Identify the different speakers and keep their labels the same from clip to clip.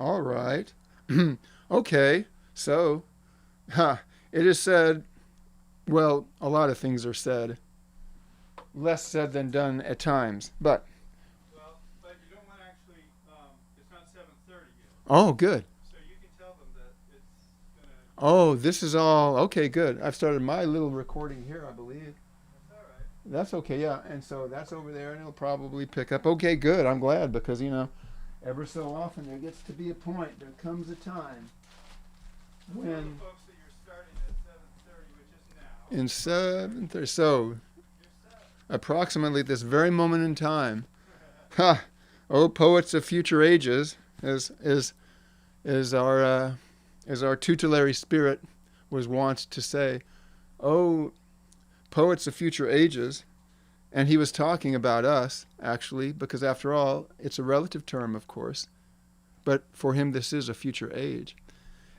Speaker 1: All right. Okay. So, it is said, well, a lot of things are said, less said than done at times. But,
Speaker 2: Well, but you don't want to actually. It's not 7:30 yet,
Speaker 1: oh, good.
Speaker 2: so you can tell them that it's gonna.
Speaker 1: Oh, this is all okay. Good. I've started my little recording here, I believe.
Speaker 2: That's all right.
Speaker 1: That's okay, yeah. And so that's over there, and it'll probably pick up. Okay, good. I'm glad because ever so often there gets to be a point. There comes a time
Speaker 2: Let's tell the
Speaker 1: when
Speaker 2: folks that you're starting at 7:30, which is now.
Speaker 1: in 7:30, so
Speaker 2: You're set.
Speaker 1: approximately at this very moment in time, ha! Oh, poets of future ages, as our tutelary spirit was wont to say. Oh, poets of future ages. And he was talking about us, actually, because after all, it's a relative term, of course. But for him, this is a future age.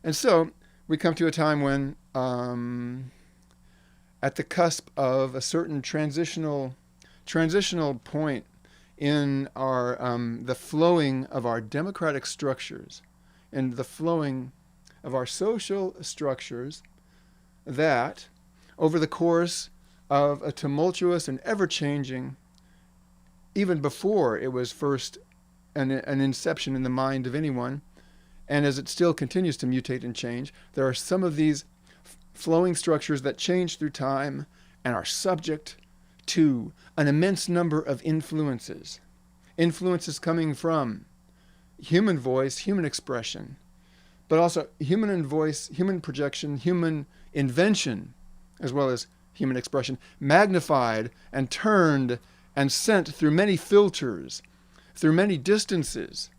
Speaker 1: And so we come to a time when, at the cusp of a certain transitional point in our the flowing of our democratic structures and the flowing of our social structures, that over the course of a tumultuous and ever-changing, even before it was first an inception in the mind of anyone, and as it still continues to mutate and change, there are some of these flowing structures that change through time and are subject to an immense number of influences. Influences coming from human voice, human expression, but also human voice, human projection, human invention, as well as human expression, magnified and turned and sent through many filters, through many distances,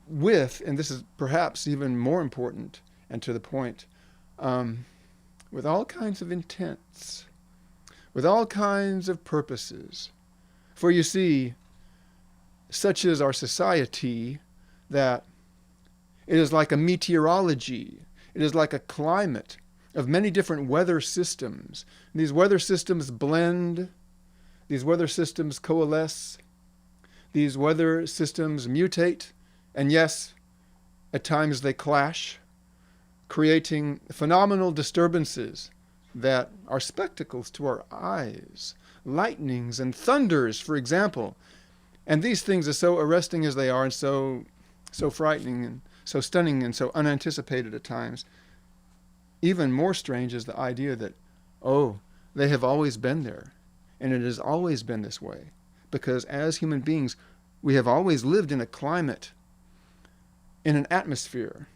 Speaker 1: with, and this is perhaps even more important and to the point, with all kinds of intents, with all kinds of purposes. For you see, such is our society that it is like a meteorology, it is like a climate of many different weather systems. These weather systems blend, these weather systems coalesce, these weather systems mutate, and yes, at times they clash, creating phenomenal disturbances that are spectacles to our eyes, lightnings and thunders, for example. And these things are so arresting as they are, and so frightening and so stunning and so unanticipated at times. Even more strange is the idea that, oh, they have always been there, and it has always been this way, because as human beings, we have always lived in a climate, in an atmosphere,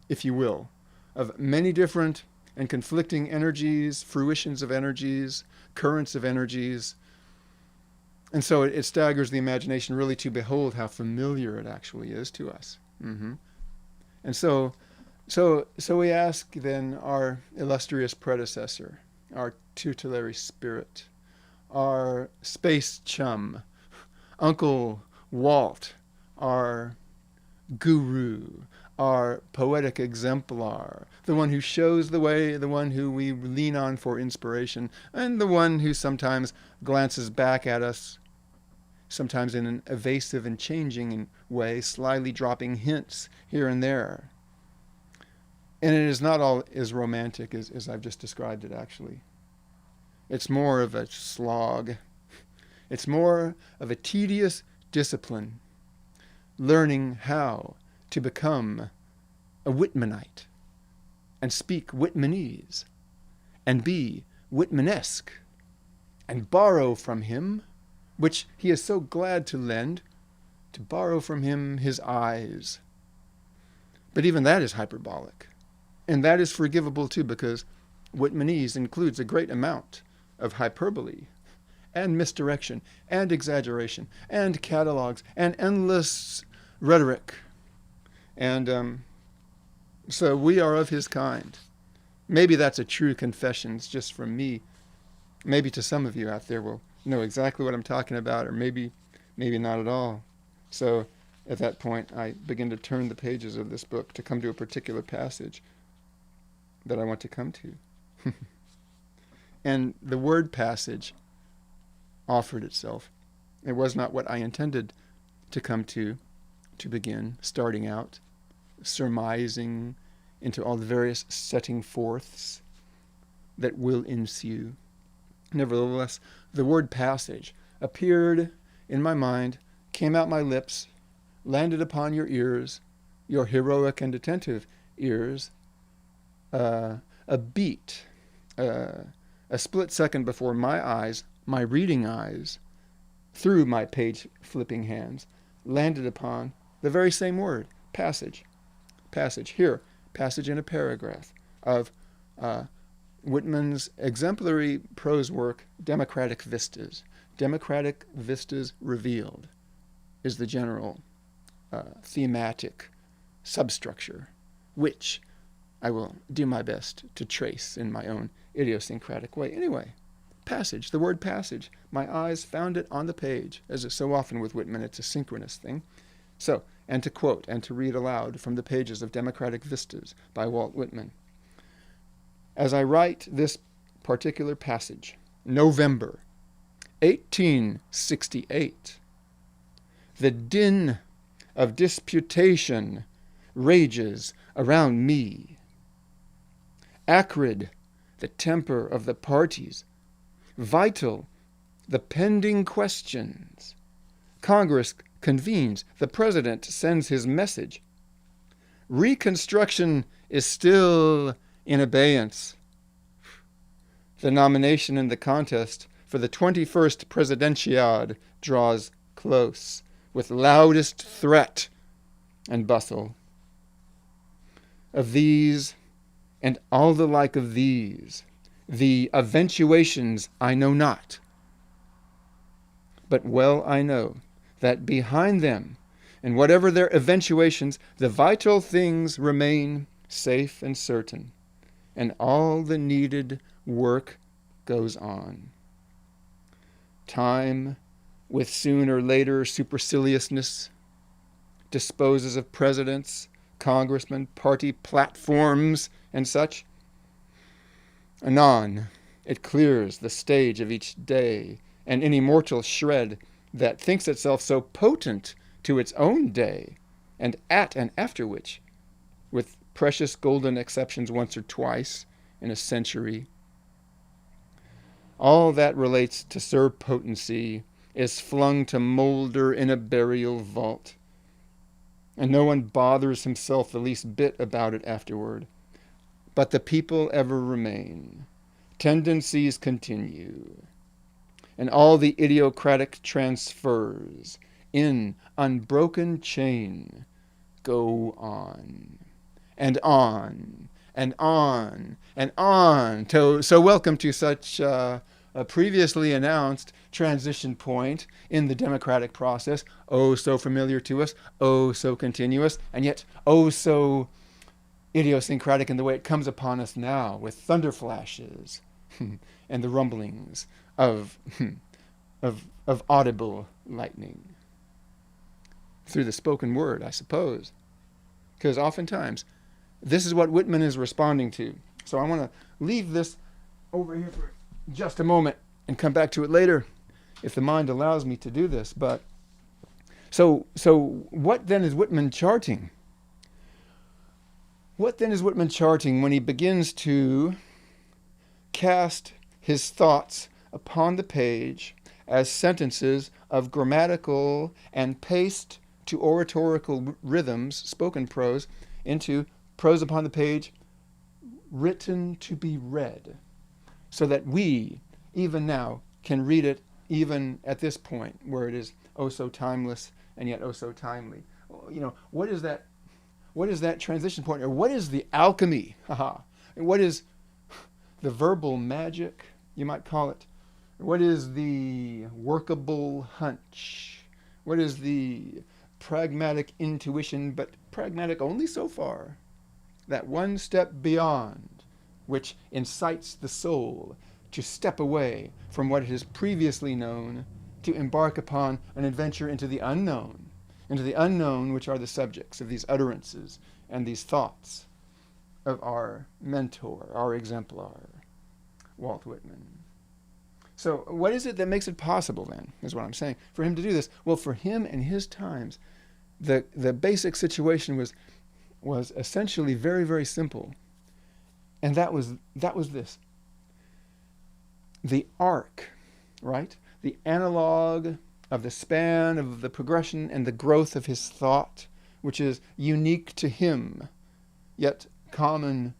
Speaker 1: if you will, of many different and conflicting energies, fruitions of energies, currents of energies. And so it staggers the imagination really to behold how familiar it actually is to us. And so we ask then our illustrious predecessor, our tutelary spirit, our space chum, Uncle Walt, our guru, our poetic exemplar, the one who shows the way, the one who we lean on for inspiration, and the one who sometimes glances back at us, sometimes in an evasive and changing way, slyly dropping hints here and there. And it is not all as romantic as I've just described it, actually. It's more of a slog. It's more of a tedious discipline, learning how to become a Whitmanite and speak Whitmanese and be Whitmanesque and borrow from him, which he is so glad to lend, to borrow from him his eyes. But even that is hyperbolic. And that is forgivable too, because Whitmanese includes a great amount of hyperbole and misdirection and exaggeration and catalogs and endless rhetoric. And so we are of his kind. Maybe that's a true confession. It's just from me. Maybe to some of you out there will know exactly what I'm talking about, or maybe not at all. So at that point, I begin to turn the pages of this book to come to a particular passage that I want to come to. And the word passage offered itself. It was not what I intended to come to begin, starting out. surmising into all the various setting forths that will ensue. Nevertheless, the word passage appeared in my mind, came out my lips, landed upon your ears, your heroic and attentive ears, a beat, a split second before my eyes, my reading eyes, through my page-flipping hands, landed upon the very same word, passage. Passage. Here, passage in a paragraph of Whitman's exemplary prose work, Democratic Vistas. Democratic Vistas Revealed is the general thematic substructure, which I will do my best to trace in my own idiosyncratic way. Anyway, passage, the word passage. My eyes found it on the page. As is so often with Whitman, it's a synchronous thing. So, and to quote and to read aloud from the pages of Democratic Vistas by Walt Whitman. As I write this particular passage, November 1868, the din of disputation rages around me. Acrid the temper of the parties, vital the pending questions. Congress convenes, the President sends his message. Reconstruction is still in abeyance. The nomination in the contest for the 21st Presidentiad draws close, with loudest threat and bustle. Of these, and all the like of these, the eventuations I know not. But well I know that behind them, and whatever their eventuations, the vital things remain safe and certain, and all the needed work goes on. Time, with soon or later superciliousness, disposes of presidents, congressmen, party platforms, and such. Anon, it clears the stage of each day, and any mortal shred that thinks itself so potent to its own day, and at and after which, with precious golden exceptions once or twice in a century, all that relates to surpotency is flung to molder in a burial vault, and no one bothers himself the least bit about it afterward. But the people ever remain. Tendencies continue. And all the idiocratic transfers in unbroken chain go on, and on, and on, and on. So welcome to such a previously announced transition point in the democratic process, oh so familiar to us, oh so continuous, and yet oh so idiosyncratic in the way it comes upon us now, with thunder flashes and the rumblings of audible lightning through the spoken word, I suppose, because oftentimes this is what Whitman is responding to. So I want to leave this over here for just a moment and come back to it later, if the mind allows me to do this. But so what then is Whitman charting? What then is Whitman charting when he begins to cast his thoughts upon the page as sentences of grammatical and paced to oratorical rhythms, spoken prose, into prose upon the page, written to be read, so that we, even now, can read it even at this point where it is oh so timeless and yet oh so timely. You know, what is that transition point, or what is the alchemy? And what is the verbal magic, you might call it? What is the workable hunch? What is the pragmatic intuition, but pragmatic only so far? That one step beyond, which incites the soul to step away from what it has previously known, to embark upon an adventure into the unknown which are the subjects of these utterances and these thoughts of our mentor, our exemplar, Walt Whitman. So what is it that makes it possible then, is what I'm saying, for him to do this? Well, for him and his times, the basic situation was was essentially very, very simple. And that was this. The arc, right? The analog of the span of the progression and the growth of his thought, which is unique to him, yet common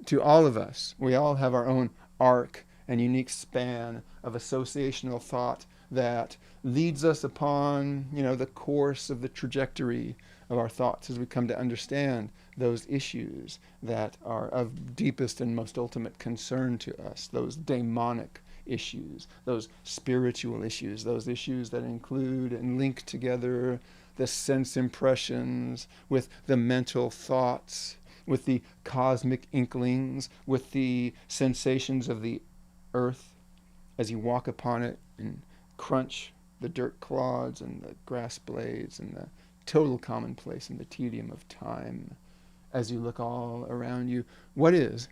Speaker 1: to all of us. We all have our own arc and unique span of associational thought that leads us upon, the course of the trajectory of our thoughts as we come to understand those issues that are of deepest and most ultimate concern to us, those daemonic issues, those spiritual issues, those issues that include and link together the sense impressions with the mental thoughts, with the cosmic inklings, with the sensations of the earth as you walk upon it and crunch the dirt clods and the grass blades and the total commonplace and the tedium of time as you look all around you. What is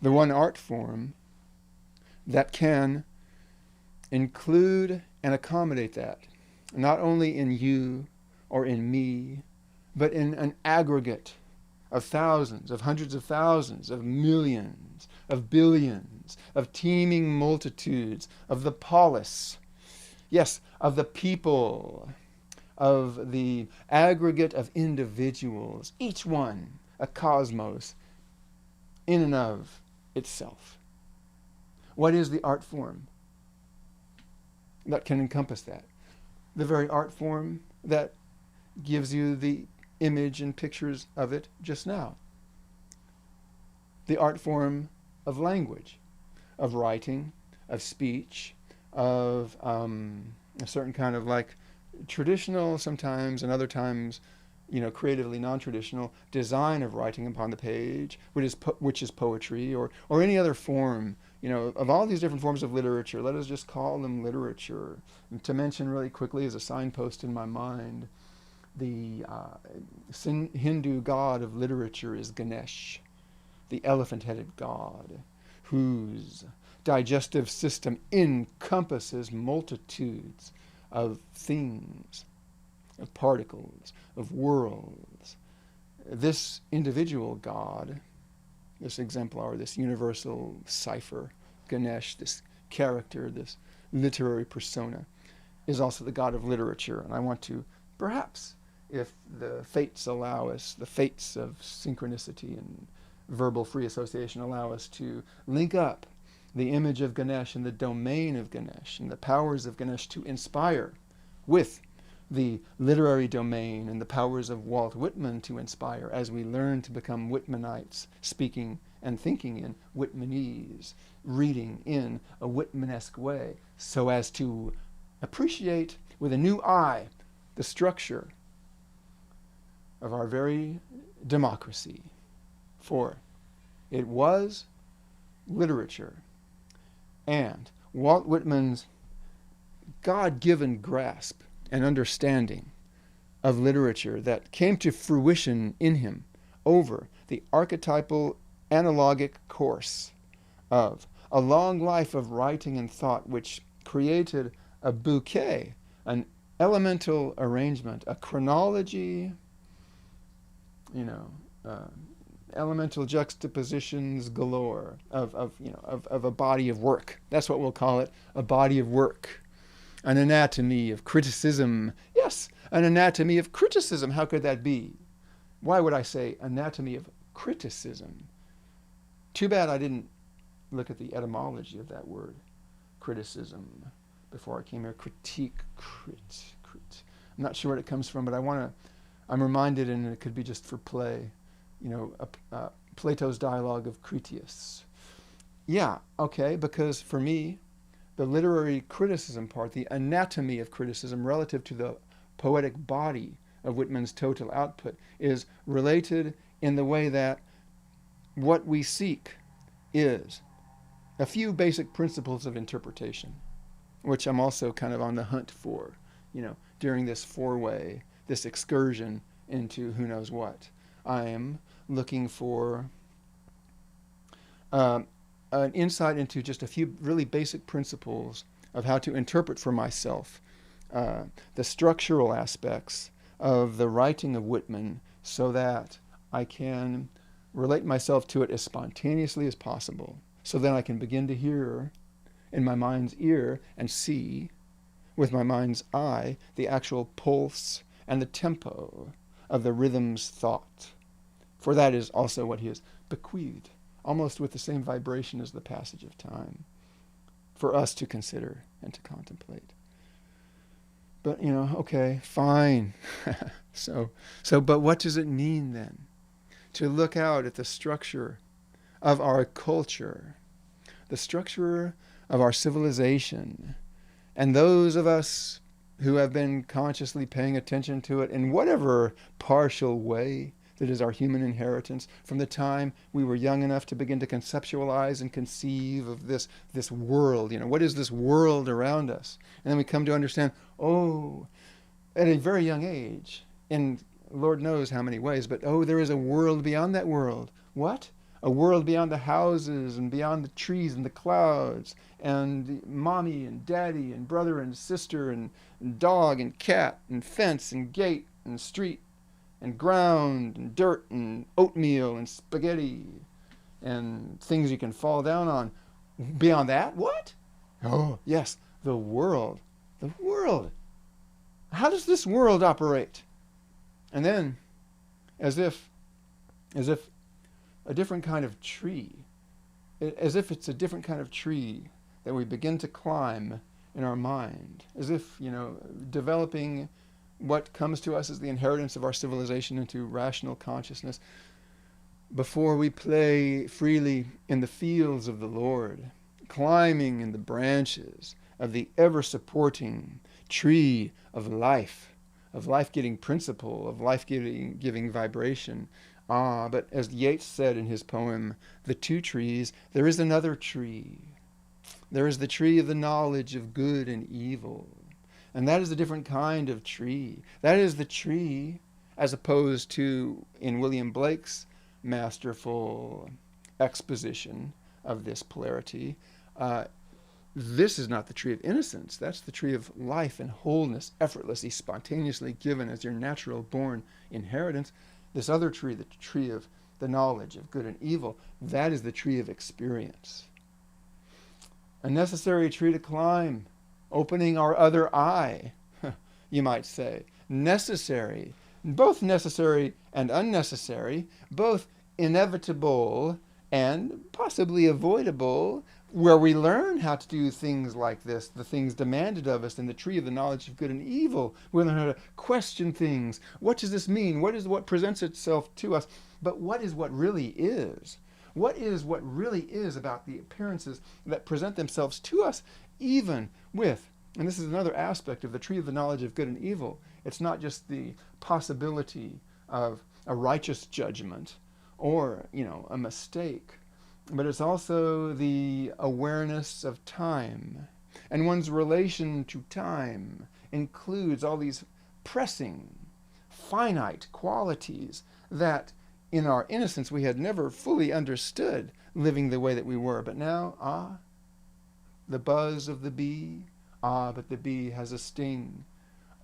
Speaker 1: the one art form that can include and accommodate that, not only in you or in me, but in an aggregate of thousands, of hundreds of thousands, of millions, of billions, of teeming multitudes, of the polis, yes, of the people, of the aggregate of individuals, each one a cosmos in and of itself. What is the art form that can encompass that? The very art form that gives you the image and pictures of it just now. The art form of language, of writing, of speech, of a certain kind of traditional sometimes and other times, creatively non-traditional design of writing upon the page, which is poetry or any other form, of all these different forms of literature. Let us just call them literature. And to mention really quickly as a signpost in my mind, the Hindu god of literature is Ganesh, the elephant-headed god, whose digestive system encompasses multitudes of things, of particles, of worlds. This individual god, this exemplar, this universal cipher, Ganesh, this character, this literary persona, is also the god of literature. And I want to, perhaps, if the fates allow us, the fates of synchronicity and verbal free association allow us to link up the image of Ganesh and the domain of Ganesh and the powers of Ganesh to inspire with the literary domain and the powers of Walt Whitman to inspire as we learn to become Whitmanites, speaking and thinking in Whitmanese, reading in a Whitmanesque way, so as to appreciate with a new eye the structure of our very democracy. For it was literature and Walt Whitman's God-given grasp and understanding of literature that came to fruition in him over the archetypal analogic course of a long life of writing and thought, which created a bouquet, an elemental arrangement, a chronology, elemental juxtapositions galore of a body of work. That's what we'll call it, a body of work. An anatomy of criticism. Yes, an anatomy of criticism. How could that be? Why would I say anatomy of criticism? Too bad I didn't look at the etymology of that word, criticism, before I came here. Critique, crit. I'm not sure where it comes from, but I'm reminded, and it could be just for play, Plato's dialogue of Critias. Yeah, okay, because for me, the literary criticism part, the anatomy of criticism relative to the poetic body of Whitman's total output, is related in the way that what we seek is a few basic principles of interpretation, which I'm also kind of on the hunt for, during this four-way, this excursion into who knows what. I am looking for an insight into just a few really basic principles of how to interpret for myself the structural aspects of the writing of Whitman so that I can relate myself to it as spontaneously as possible. So then I can begin to hear in my mind's ear and see with my mind's eye the actual pulse and the tempo of the rhythm's thought. For that is also what he has bequeathed, almost with the same vibration as the passage of time, for us to consider and to contemplate. But, okay, fine. But what does it mean then to look out at the structure of our culture, the structure of our civilization, and those of us who have been consciously paying attention to it in whatever partial way that is our human inheritance, from the time we were young enough to begin to conceptualize and conceive of this world. What is this world around us? And then we come to understand, at a very young age, in Lord knows how many ways, but there is a world beyond that world. What? A world beyond the houses and beyond the trees and the clouds and mommy and daddy and brother and sister and dog and cat and fence and gate and street and ground and dirt and oatmeal and spaghetti and things you can fall down on. Beyond that, what? Oh, yes, the world. The world. How does this world operate? And then, as if a different kind of tree, as if it's a different kind of tree that we begin to climb in our mind, as if, developing what comes to us as the inheritance of our civilization into rational consciousness, before we play freely in the fields of the Lord, climbing in the branches of the ever-supporting tree of life-giving principle, of life-giving vibration. But as Yeats said in his poem, The Two Trees, there is another tree. There is the tree of the knowledge of good and evil. And that is a different kind of tree. That is the tree, as opposed to, in William Blake's masterful exposition of this polarity, this is not the tree of innocence. That's the tree of life and wholeness, effortlessly, spontaneously given as your natural born inheritance. This other tree, the tree of the knowledge of good and evil, that is the tree of experience. A necessary tree to climb, opening our other eye, you might say. Necessary, both necessary and unnecessary, both inevitable and possibly avoidable, where we learn how to do things like this, the things demanded of us in the tree of the knowledge of good and evil. We learn how to question things. What does this mean? What is what presents itself to us? But what is what really is? What is what really is about the appearances that present themselves to us, even with, and this is another aspect of the tree of the knowledge of good and evil, it's not just the possibility of a righteous judgment or, a mistake, but it's also the awareness of time. And one's relation to time includes all these pressing, finite qualities that in our innocence we had never fully understood, living the way that we were. But now, the buzz of the bee, but the bee has a sting.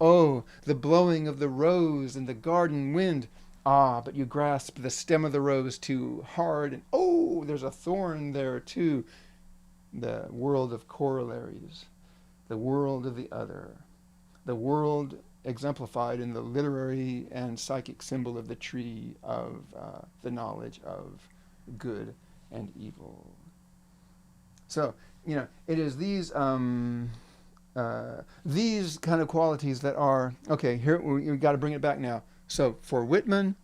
Speaker 1: Oh, the blowing of the rose in the garden wind, but you grasp the stem of the rose too hard, and there's a thorn there too. The world of corollaries, the world of the other, the world exemplified in the literary and psychic symbol of the tree of the knowledge of good and evil. So, it is these kind of qualities that are, okay, here we've got to bring it back now. So for Whitman,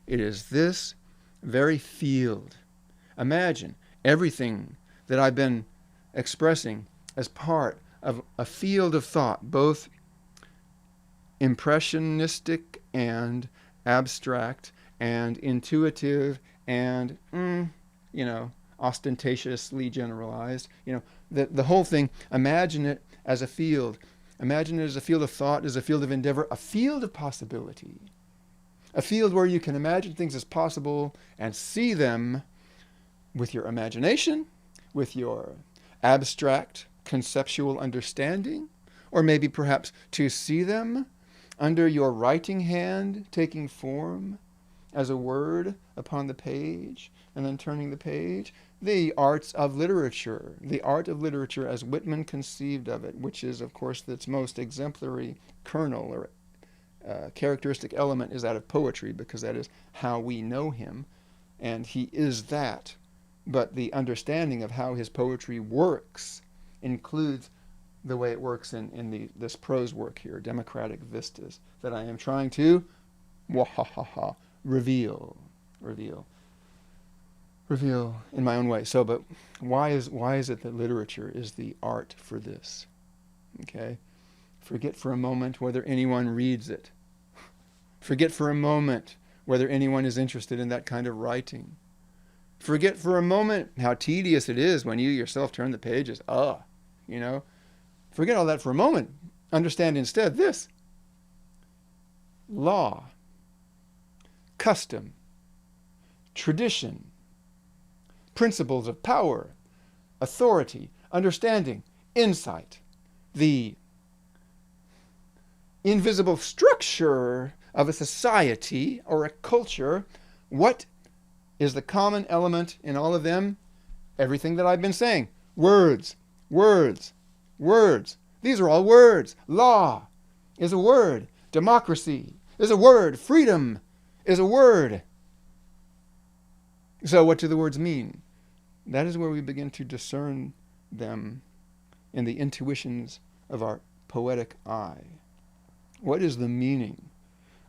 Speaker 1: it is this very field. Imagine everything that I've been expressing as part of a field of thought, both impressionistic and abstract and intuitive and, ostentatiously generalized. The whole thing, imagine it as a field. Imagine it as a field of thought, as a field of endeavor, a field of possibility. A field where you can imagine things as possible and see them with your imagination, with your abstract conceptual understanding, or maybe perhaps to see them under your writing hand taking form as a word upon the page and then turning the page. The arts of literature, the art of literature as Whitman conceived of it, which is, of course, its most exemplary kernel or characteristic element is that of poetry, because that is how we know him, and he is that. But the understanding of how his poetry works includes the way it works in this prose work here, Democratic Vistas, that I am trying to reveal in my own way. So, but why is it that literature is the art for this? Okay? Forget for a moment whether anyone reads it. Forget for a moment whether anyone is interested in that kind of writing. Forget for a moment how tedious it is when you yourself turn the pages. Forget all that for a moment. Understand instead this. Law, custom, tradition, principles of power, authority, understanding, insight, the invisible structure of a society or a culture. What is the common element in all of them? Everything that I've been saying. Words, words, words. These are all words. Law is a word. Democracy is a word. Freedom is a word. So what do the words mean? That is where we begin to discern them in the intuitions of our poetic eye. What is the meaning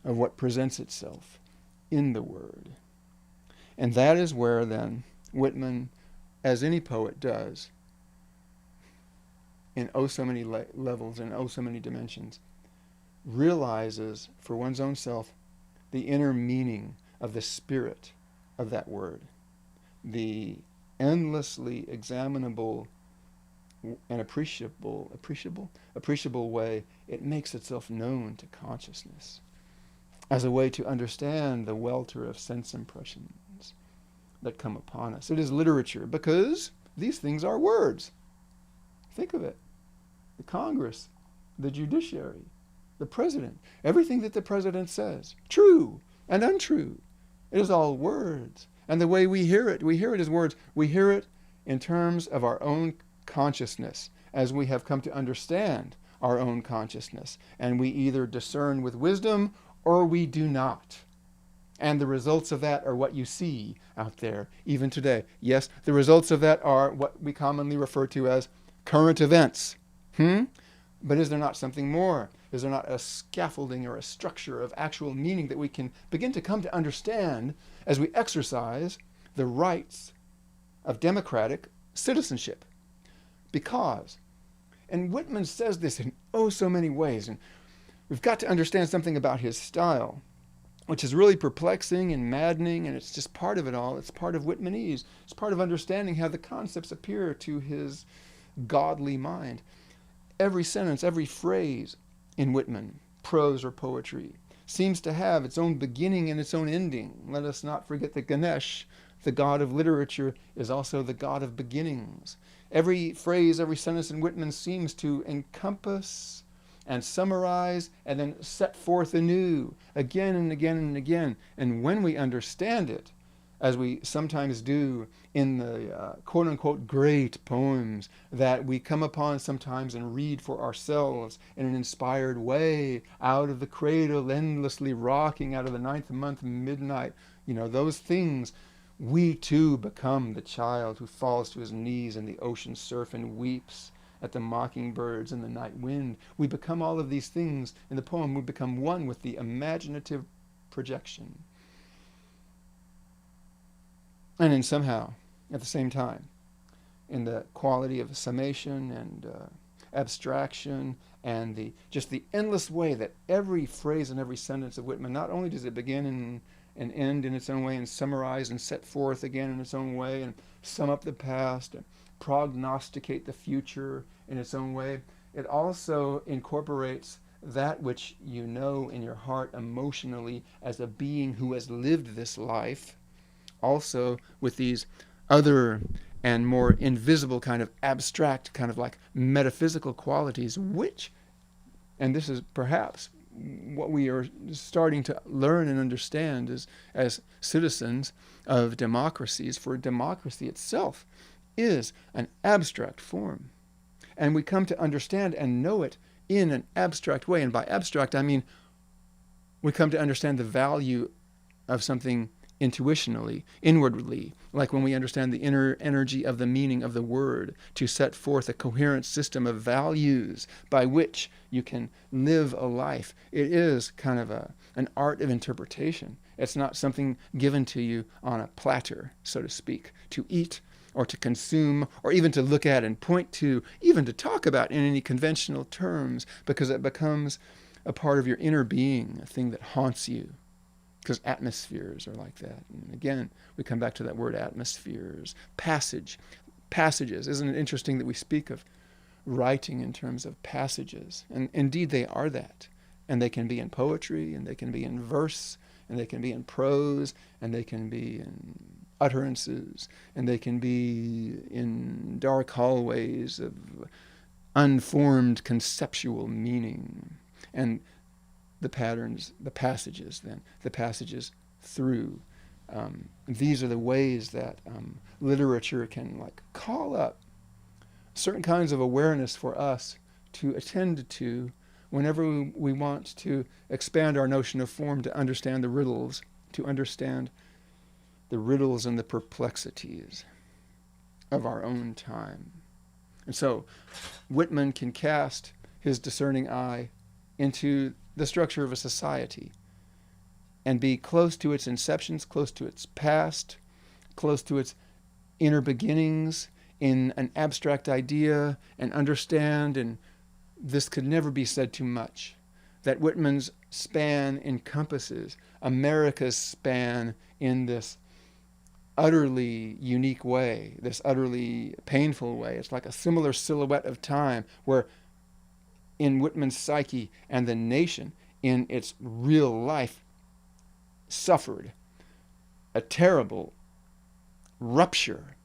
Speaker 1: of what presents itself in the word? And that is where then Whitman, as any poet does, in oh so many levels and oh so many dimensions, realizes for one's own self the inner meaning of the spirit of that word, the endlessly examinable and appreciable way it makes itself known to consciousness as a way to understand the welter of sense impressions that come upon us. It is literature because these things are words. Think of it. The Congress, the judiciary, the president, everything that the president says, true and untrue, it is all words. And the way we hear it as words. We hear it in terms of our own consciousness as we have come to understand our own consciousness. And we either discern with wisdom or we do not. And the results of that are what you see out there, even today. Yes, the results of that are what we commonly refer to as current events. But is there not something more? Is there not a scaffolding or a structure of actual meaning that we can begin to come to understand as we exercise the rights of democratic citizenship? Because, and Whitman says this in oh so many ways, and we've got to understand something about his style, which is really perplexing and maddening, and it's just part of it all. It's part of Whitmanese. It's part of understanding how the concepts appear to his godly mind. Every sentence, every phrase in Whitman, prose or poetry, seems to have its own beginning and its own ending. Let us not forget that Ganesh, the god of literature, is also the god of beginnings. Every phrase, every sentence in Whitman seems to encompass and summarize and then set forth anew, again and again and again. And when we understand it, as we sometimes do in the quote-unquote great poems that we come upon sometimes and read for ourselves in an inspired way, out of the cradle, endlessly rocking out of the ninth month midnight, those things, we too become the child who falls to his knees in the ocean surf and weeps at the mockingbirds and the night wind. We become all of these things in the poem. We become one with the imaginative projection. And in somehow, at the same time, in the quality of summation and abstraction and the endless way that every phrase and every sentence of Whitman, not only does it begin and end in its own way and summarize and set forth again in its own way and sum up the past and prognosticate the future in its own way, it also incorporates that which you know in your heart emotionally as a being who has lived this life, also with these other and more invisible kind of abstract, kind of like metaphysical qualities, which, and this is perhaps what we are starting to learn and understand is, as citizens of democracies, for democracy itself is an abstract form. And we come to understand and know it in an abstract way. And by abstract, I mean we come to understand the value of something intuitionally, inwardly, like when we understand the inner energy of the meaning of the word to set forth a coherent system of values by which you can live a life. It is kind of an art of interpretation. It's not something given to you on a platter, so to speak, to eat or to consume or even to look at and point to, even to talk about in any conventional terms, because it becomes a part of your inner being, a thing that haunts you. Because atmospheres are like that. And again, we come back to that word atmospheres. Passages. Isn't it interesting that we speak of writing in terms of passages? And indeed they are that. And they can be in poetry, and they can be in verse, and they can be in prose, and they can be in utterances, and they can be in dark hallways of unformed conceptual meaning. And the patterns, the passages through. These are the ways that literature can like call up certain kinds of awareness for us to attend to whenever we want to expand our notion of form, to understand the riddles, and the perplexities of our own time. And so Whitman can cast his discerning eye into the structure of a society and be close to its inceptions, close to its past, close to its inner beginnings in an abstract idea, and understand, and this could never be said too much, that Whitman's span encompasses America's span in this utterly unique way, this utterly painful way. It's like a similar silhouette of time where in Whitman's psyche and the nation in its real life suffered a terrible rupture,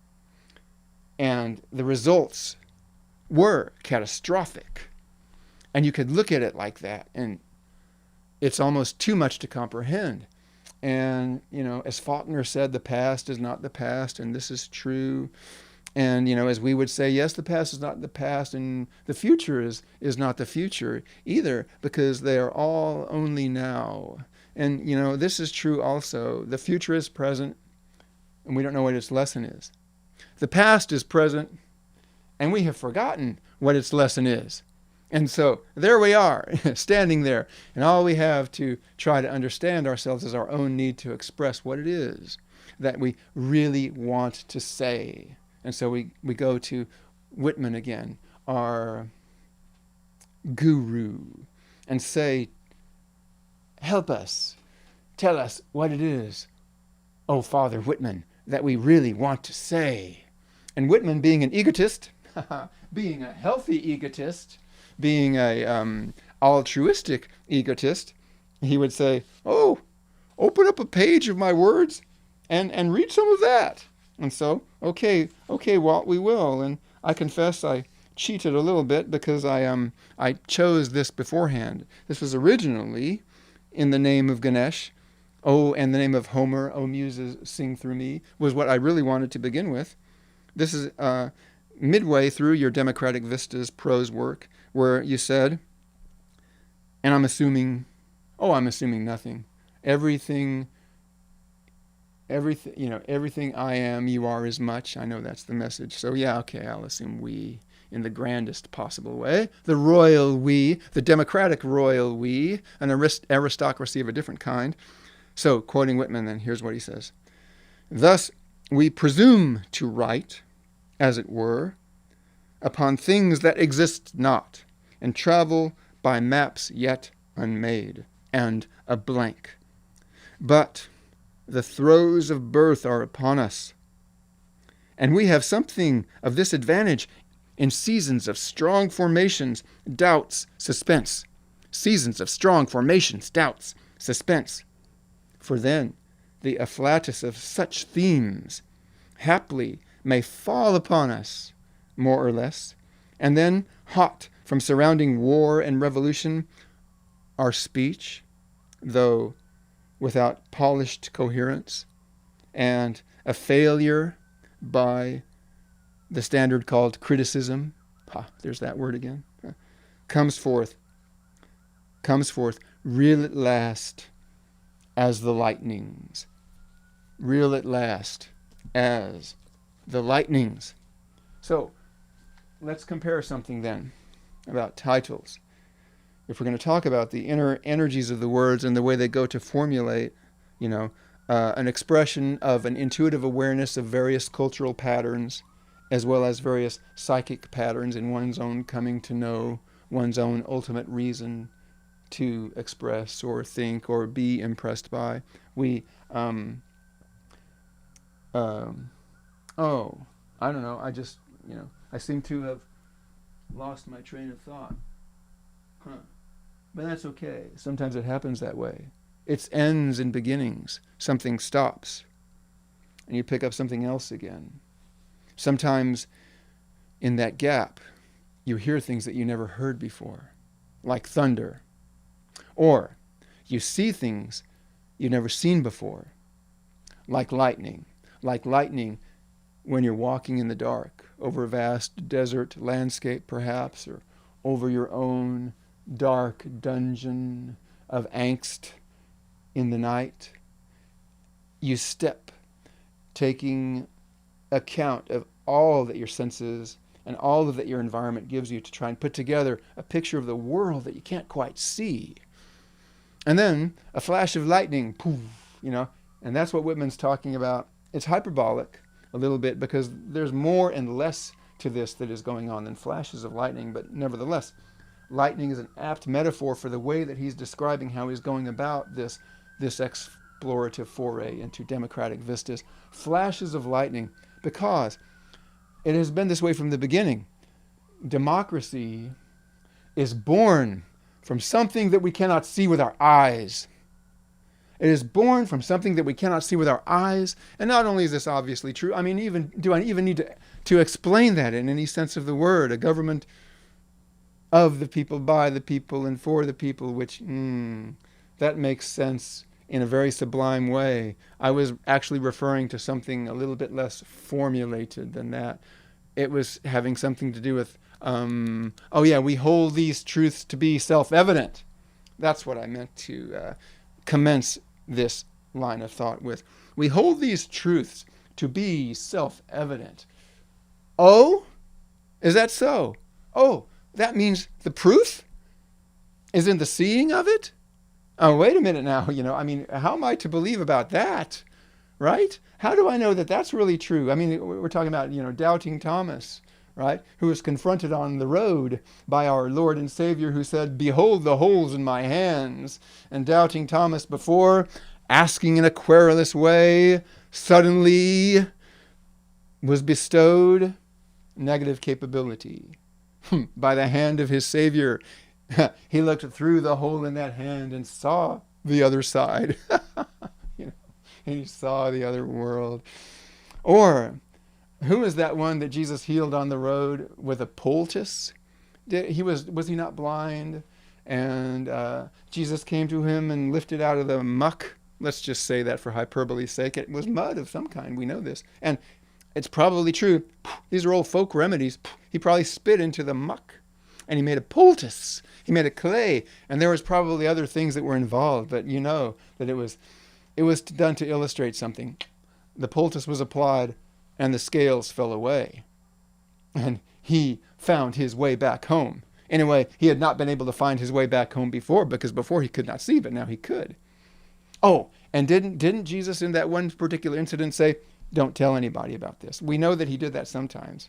Speaker 1: and the results were catastrophic. And you could look at it like that, and it's almost too much to comprehend. And, as Faulkner said, the past is not the past, and this is true. And, as we would say, yes, the past is not the past, and the future is not the future either, because they are all only now. And, this is true also. The future is present, and we don't know what its lesson is. The past is present, and we have forgotten what its lesson is. And so there we are, standing there, and all we have to try to understand ourselves is our own need to express what it is that we really want to say. And so we go to Whitman again, our guru, and say, help us, tell us what it is, oh Father Whitman, that we really want to say. And Whitman, being an egotist, being a healthy egotist, being a altruistic egotist, he would say, oh, open up a page of my words and read some of that. And so, okay, Walt, we will. And I confess I cheated a little bit because I chose this beforehand. This was originally in the name of Ganesh. Oh, and the name of Homer, oh muses, sing through me, was what I really wanted to begin with. This is midway through your Democratic Vistas prose work, where you said, and I'm assuming nothing. Everything I am, you are as much. I know that's the message. So yeah, okay, I'll assume we in the grandest possible way. The royal we, the democratic royal we, an aristocracy of a different kind. So, quoting Whitman then, here's what he says. Thus, we presume to write, as it were, upon things that exist not, and travel by maps yet unmade, and a blank. But the throes of birth are upon us, and we have something of this advantage in seasons of strong formations, doubts, suspense. Seasons of strong formations, doubts, suspense. For then the afflatus of such themes haply may fall upon us, more or less, and then, hot from surrounding war and revolution, our speech, though without polished coherence, and a failure by the standard called criticism, there's that word again, comes forth real at last as the lightnings. Real at last as the lightnings. So, let's compare something then about titles. If we're going to talk about the inner energies of the words and the way they go to formulate, an expression of an intuitive awareness of various cultural patterns, as well as various psychic patterns in one's own coming to know, one's own ultimate reason to express or think or be impressed by. I don't know, I seem to have lost my train of thought. But that's okay. Sometimes it happens that way. It's ends and beginnings. Something stops, and you pick up something else again. Sometimes in that gap, you hear things that you never heard before, like thunder. Or you see things you've never seen before, like lightning. Like lightning when you're walking in the dark, over a vast desert landscape perhaps, or over your own dark dungeon of angst in the night. You step, taking account of all that your senses and all that your environment gives you to try and put together a picture of the world that you can't quite see. And then a flash of lightning, poof, and that's what Whitman's talking about. It's hyperbolic a little bit because there's more and less to this that is going on than flashes of lightning, but nevertheless, lightning is an apt metaphor for the way that he's describing how he's going about this explorative foray into democratic vistas. Flashes of lightning, because it has been this way from the beginning. Democracy is born from something that we cannot see with our eyes. It is born from something that we cannot see with our eyes. And not only is this obviously true, do I even need to explain that in any sense of the word? A government of the people, by the people, and for the people, which, that makes sense in a very sublime way. I was actually referring to something a little bit less formulated than that. It was having something to do with, we hold these truths to be self-evident. That's what I meant to commence this line of thought with. We hold these truths to be self-evident. Oh, is that so? Oh, that means the proof is in the seeing of it? Oh, wait a minute now, how am I to believe about that, right? How do I know that that's really true? We're talking about, doubting Thomas, right? Who was confronted on the road by our Lord and Savior who said, "Behold the holes in my hands." And doubting Thomas, before asking in a querulous way, suddenly was bestowed negative capability by the hand of his Savior. He looked through the hole in that hand and saw the other side. And he saw the other world. Or, who is that one that Jesus healed on the road with a poultice? Was he not blind? And Jesus came to him and lifted out of the muck. Let's just say that for hyperbole's sake. It was mud of some kind. We know this. And it's probably true. These are old folk remedies. He probably spit into the muck. And he made a poultice. He made a clay. And there was probably other things that were involved. But you know that it was done to illustrate something. The poultice was applied and the scales fell away. And he found his way back home. Anyway, he had not been able to find his way back home before, because before he could not see, but now he could. Oh, and didn't Jesus in that one particular incident say, "Don't tell anybody about this"? We know that he did that sometimes.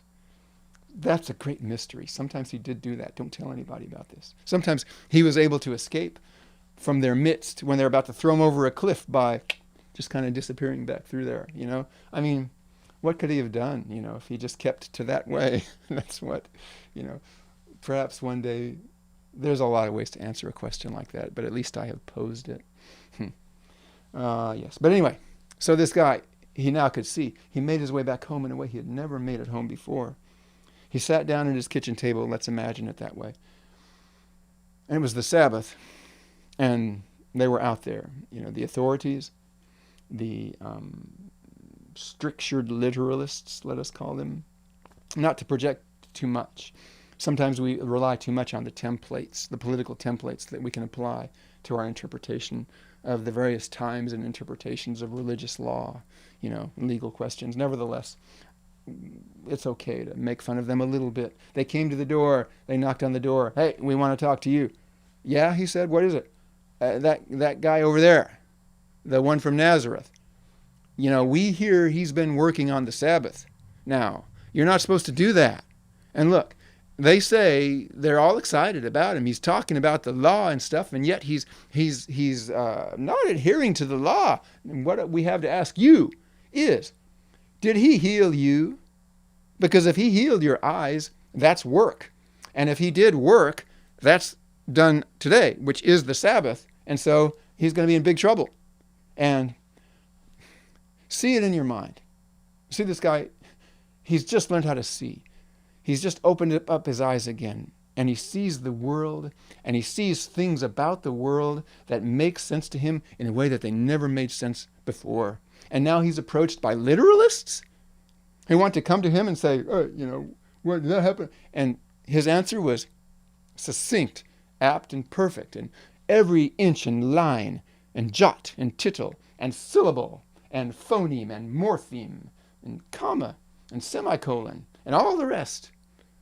Speaker 1: That's a great mystery. Sometimes he did do that. Don't tell anybody about this. Sometimes he was able to escape from their midst when they're about to throw him over a cliff by just kind of disappearing back through there, What could he have done, if he just kept to that way? That's what, perhaps one day, there's a lot of ways to answer a question like that, but at least I have posed it. Yes. But anyway, so this guy, he now could see. He made his way back home in a way he had never made it home before. He sat down at his kitchen table, let's imagine it that way. And it was the Sabbath. And they were out there, the authorities, the strictured literalists, let us call them, not to project too much. Sometimes we rely too much on the templates, the political templates that we can apply to our interpretation of the various times and interpretations of religious law, legal questions. Nevertheless, it's okay to make fun of them a little bit. They came to the door. They knocked on the door. Hey, we want to talk to you. Yeah, he said. What is it? That guy over there, the one from Nazareth. We hear he's been working on the Sabbath. Now, you're not supposed to do that. And look, they say they're all excited about him. He's talking about the law and stuff, and yet he's not adhering to the law. And what we have to ask you is, did he heal you? Because if he healed your eyes, that's work. And if he did work, that's done today, which is the Sabbath. And so he's going to be in big trouble. And see it in your mind. See this guy, he's just learned how to see. He's just opened up his eyes again. And he sees the world, and he sees things about the world that make sense to him in a way that they never made sense before. And now he's approached by literalists who want to come to him and say, what did that happen? And his answer was succinct, apt, and perfect. And every inch and line and jot and tittle and syllable and phoneme and morpheme and comma and semicolon and all the rest,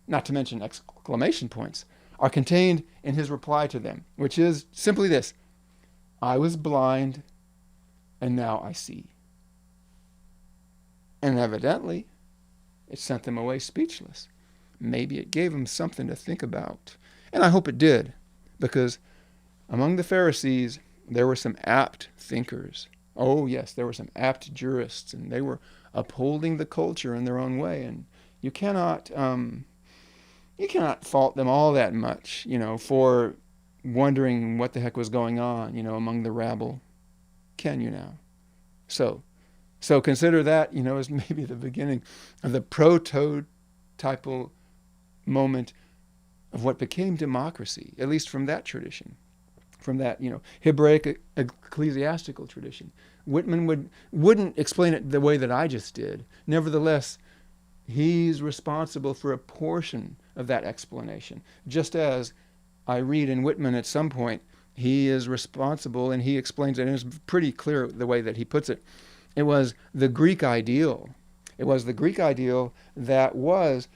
Speaker 1: not to mention exclamation points, are contained in his reply to them, which is simply this: I was blind, and now I see. And evidently, it sent them away speechless. Maybe it gave them something to think about. And I hope it did, because among the Pharisees, there were some apt thinkers. Oh, yes, there were some apt jurists, and they were upholding the culture in their own way. And you cannot fault them all that much, for wondering what the heck was going on, among the rabble. Can you now? So consider that, as maybe the beginning of the prototypal moment of what became democracy, at least from that tradition, from that, Hebraic ecclesiastical tradition. Whitman wouldn't explain it the way that I just did. Nevertheless, he's responsible for a portion of that explanation. Just as I read in Whitman at some point, he is responsible, and he explains it, and it's pretty clear the way that he puts it. It was the Greek ideal. It was the Greek ideal that was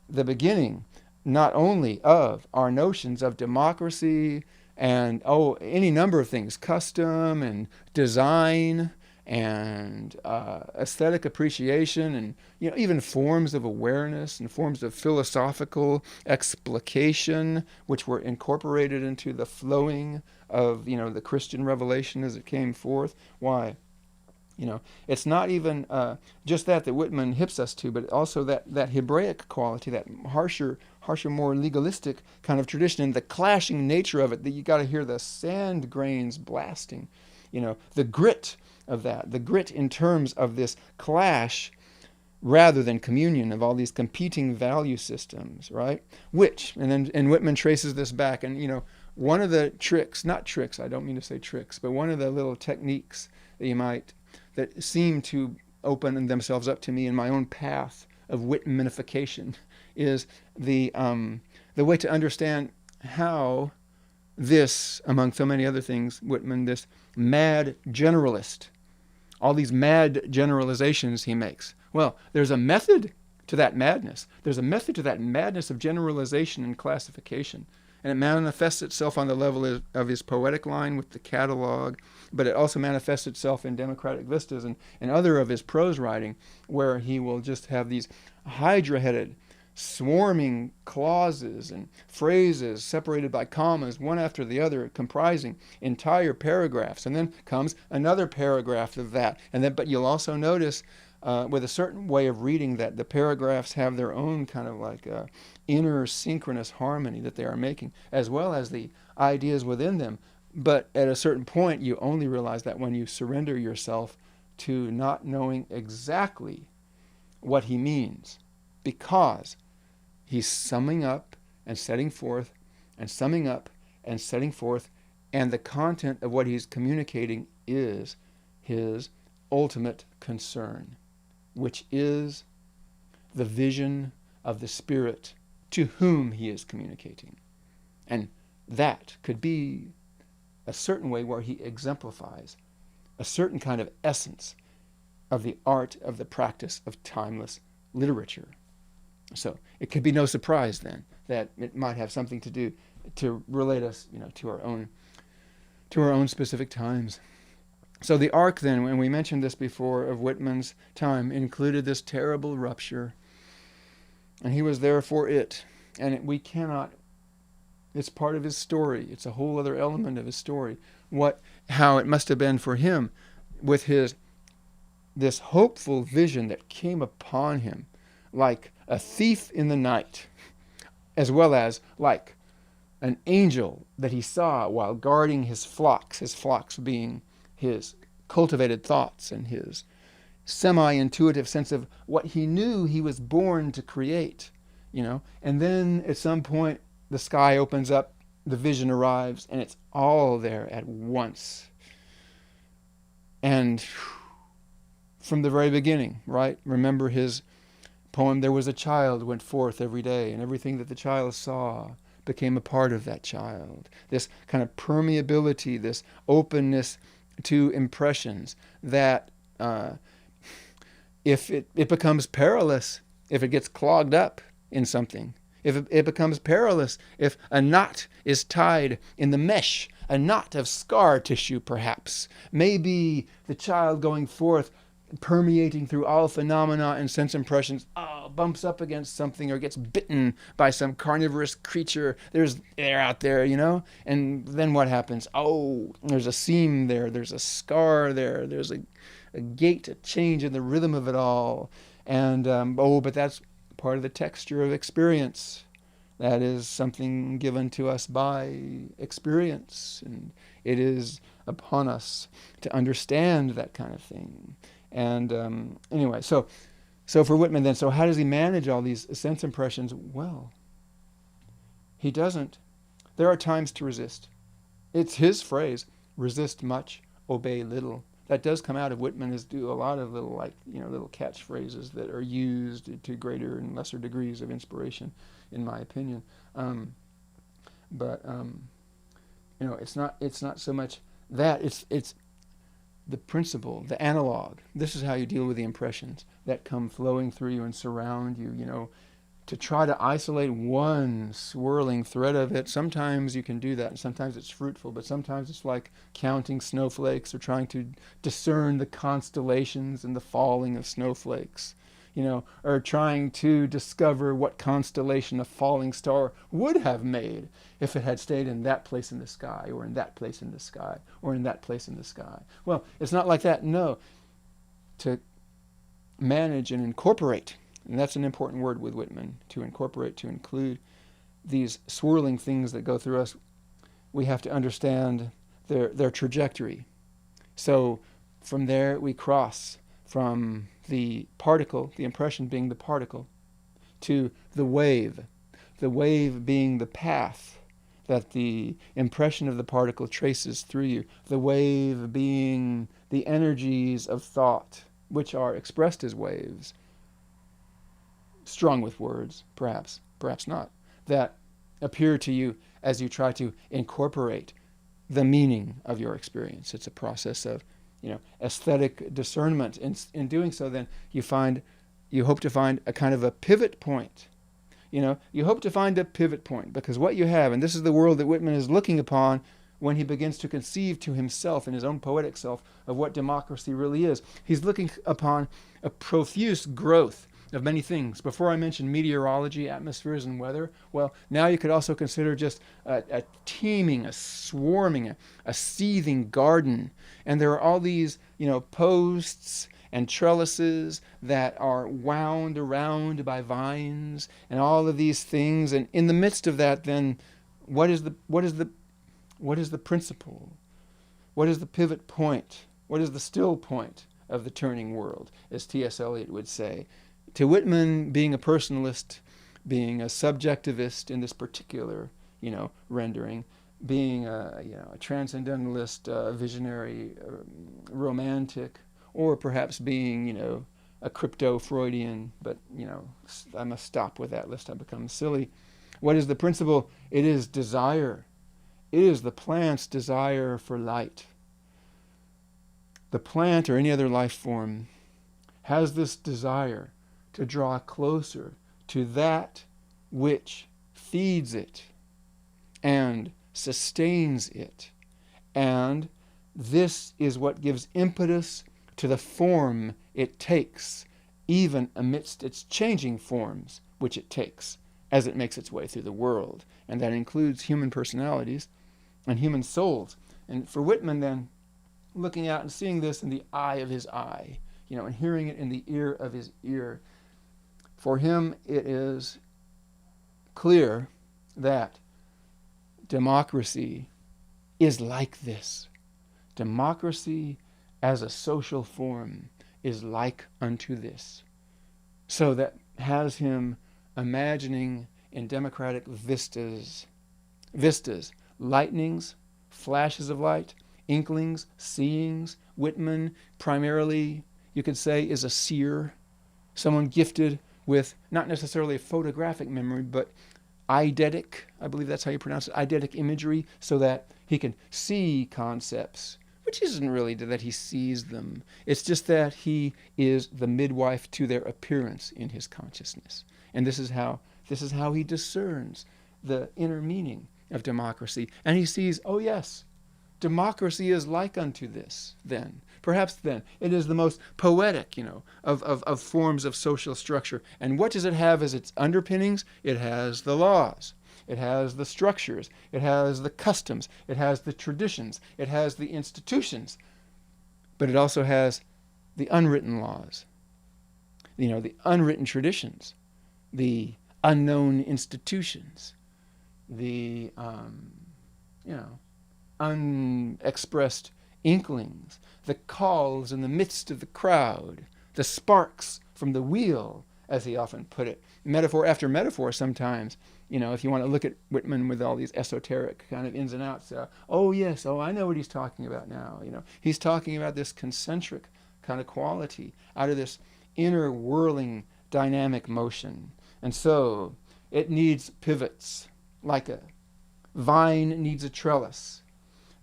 Speaker 1: the beginning not only of our notions of democracy and any number of things, custom and design and aesthetic appreciation, and even forms of awareness and forms of philosophical explication, which were incorporated into the flowing of the Christian revelation as it came forth. Why? It's not even just that Whitman hips us to, but also that Hebraic quality, that harsher, more legalistic kind of tradition, and the clashing nature of it, that you got to hear the sand grains blasting, the grit of that, the grit in terms of this clash rather than communion of all these competing value systems, right? And Whitman traces this back, and one of the tricks, not tricks, I don't mean to say tricks, but one of the little techniques that seem to open themselves up to me in my own path of Whitmanification is the way to understand how this, among so many other things, Whitman, this mad generalist, all these mad generalizations he makes. Well, there's a method to that madness. There's a method to that madness of generalization and classification. And it manifests itself on the level of his poetic line with the catalog, but it also manifests itself in Democratic Vistas and other of his prose writing, where he will just have these hydra-headed, swarming clauses and phrases separated by commas, one after the other, comprising entire paragraphs. And then comes another paragraph of that. But you'll also notice with a certain way of reading that the paragraphs have their own kind of like inner synchronous harmony that they are making, as well as the ideas within them. But at a certain point, you only realize that when you surrender yourself to not knowing exactly what he means, because he's summing up and setting forth and summing up and setting forth And the content of what he's communicating is his ultimate concern, which is the vision of the Spirit to whom he is communicating. And that could be a certain way where he exemplifies a certain kind of essence of the art of the practice of timeless literature. So it could be no surprise then that it might have something to do to relate us, to our own specific times. So the arc then, when we mentioned this before, of Whitman's time included this terrible rupture, and he was there for it. And we cannot, it's part of his story. It's a whole other element of his story. How it must have been for him with this hopeful vision that came upon him like a thief in the night, as well as like an angel that he saw while guarding his flocks being his cultivated thoughts and his semi-intuitive sense of what he knew he was born to create, And then at some point the sky opens up, the vision arrives, and it's all there at once. And from the very beginning, right? Remember his poem, "There was a child went forth every day, and everything that the child saw became a part of that child." This kind of permeability, this openness to impressions that if it becomes perilous, if it gets clogged up in something, if it becomes perilous, if a knot is tied in the mesh, a knot of scar tissue perhaps, maybe the child going forth, permeating through all phenomena and sense impressions, bumps up against something or gets bitten by some carnivorous creature. They're out there, and then what happens? There's a seam there, there's a scar there, there's a gate, a change in the rhythm of it all. And, but that's part of the texture of experience. That is something given to us by experience, and it is upon us to understand that kind of thing. And anyway, so for Whitman then, so how does he manage all these sense impressions? Well, he doesn't. There are times to resist. It's his phrase, resist much, obey little. That does come out of Whitman, as do a lot of little little catchphrases that are used to greater and lesser degrees of inspiration, in my opinion. But it's not so much that, it's the principle, the analog. This is how you deal with the impressions that come flowing through you and surround you, to try to isolate one swirling thread of it. Sometimes you can do that, and sometimes it's fruitful, but sometimes it's like counting snowflakes or trying to discern the constellations and the falling of snowflakes, or trying to discover what constellation a falling star would have made if it had stayed in that place in the sky, or in that place in the sky, or in that place in the sky. Well, it's not like that. No. To manage and incorporate, and that's an important word with Whitman, to incorporate, to include these swirling things that go through us, we have to understand their trajectory. So from there we cross from the particle, the impression being the particle, to the wave being the path that the impression of the particle traces through you, the wave being the energies of thought, which are expressed as waves, strung with words, perhaps not, that appear to you as you try to incorporate the meaning of your experience. It's a process of, aesthetic discernment. In doing so, then you hope to find a kind of a pivot point. You hope to find a pivot point, because what you have, and this is the world that Whitman is looking upon when he begins to conceive to himself, in his own poetic self, of what democracy really is. He's looking upon a profuse growth of many things. Before I mentioned meteorology, atmospheres, and weather, well, now you could also consider just a teeming, a swarming, a seething garden. And there are all these, posts and trellises that are wound around by vines, and all of these things. And in the midst of that, then, what is the principle? What is the pivot point? What is the still point of the turning world, as T.S. Eliot would say? To Whitman, being a personalist, being a subjectivist in this particular, rendering, being a transcendentalist, visionary, romantic, or perhaps being, a crypto-Freudian, but, I must stop with that lest I become silly. What is the principle? It is desire. It is the plant's desire for light. The plant or any other life form has this desire to draw closer to that which feeds it and sustains it. And this is what gives impetus to the form it takes, even amidst its changing forms which it takes as it makes its way through the world. And that includes human personalities and human souls. And for Whitman, then, looking out and seeing this in the eye of his eye, and hearing it in the ear of his ear, for him it is clear that democracy is like this. Democracy as a social form is like unto this. So that has him imagining in democratic vistas, lightnings, flashes of light, inklings, seeings. Whitman primarily, you could say, is a seer, someone gifted with not necessarily a photographic memory, but eidetic, I believe that's how you pronounce it, eidetic imagery, so that he can see concepts, which isn't really that he sees them. It's just that he is the midwife to their appearance in his consciousness. And this is how he discerns the inner meaning of democracy. And he sees, oh yes, democracy is like unto this, then. Perhaps then. It is the most poetic, of forms of social structure. And what does it have as its underpinnings? It has the laws. It has the structures. It has the customs. It has the traditions. It has the institutions. But it also has the unwritten laws. The unwritten traditions. The unknown institutions. The, unexpressed inklings, the calls in the midst of the crowd, the sparks from the wheel, as he often put it. Metaphor after metaphor sometimes, if you want to look at Whitman with all these esoteric kind of ins and outs, I know what he's talking about now. He's talking about this concentric kind of quality out of this inner whirling dynamic motion. And so it needs pivots, like a vine needs a trellis.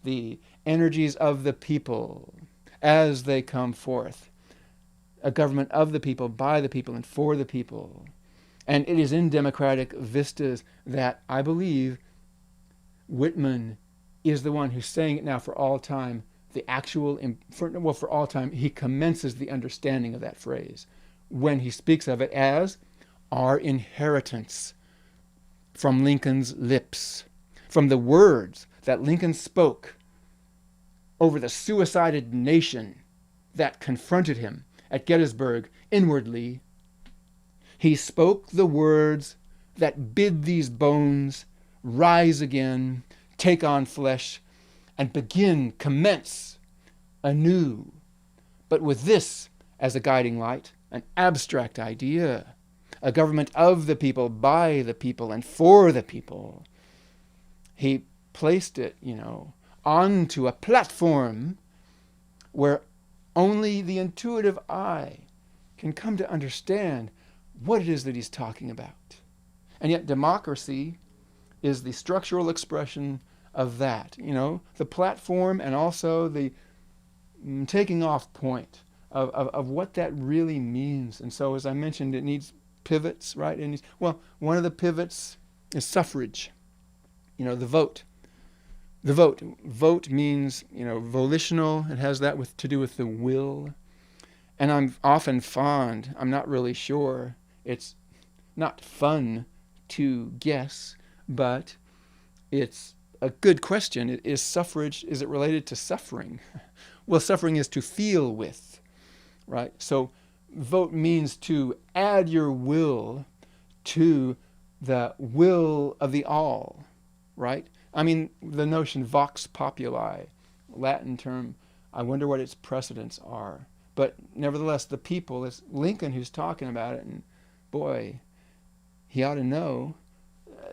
Speaker 1: The energies of the people as they come forth. A government of the people, by the people, and for the people. And it is in democratic vistas that I believe Whitman is the one who's saying it now for all time. For all time, he commences the understanding of that phrase when he speaks of it as our inheritance from Lincoln's lips, from the words that Lincoln spoke over the suicided nation that confronted him at Gettysburg inwardly. He spoke the words that bid these bones rise again, take on flesh, and commence anew. But with this as a guiding light, an abstract idea, a government of the people, by the people, and for the people. He placed it, onto a platform where only the intuitive eye can come to understand what it is that he's talking about. And yet democracy is the structural expression of that, the platform and also the taking off point of what that really means. And so, as I mentioned, it needs pivots, right? One of the pivots is suffrage, the vote. The vote. Vote means, volitional. It has that to do with the will. And I'm often fond, I'm not really sure, it's not fun to guess, but it's a good question. Is suffrage, is it related to suffering? Well, suffering is to feel with, right? So vote means to add your will to the will of the all, right? I mean, the notion vox populi, Latin term, I wonder what its precedents are. But nevertheless, the people, it's Lincoln who's talking about it, and boy, he ought to know.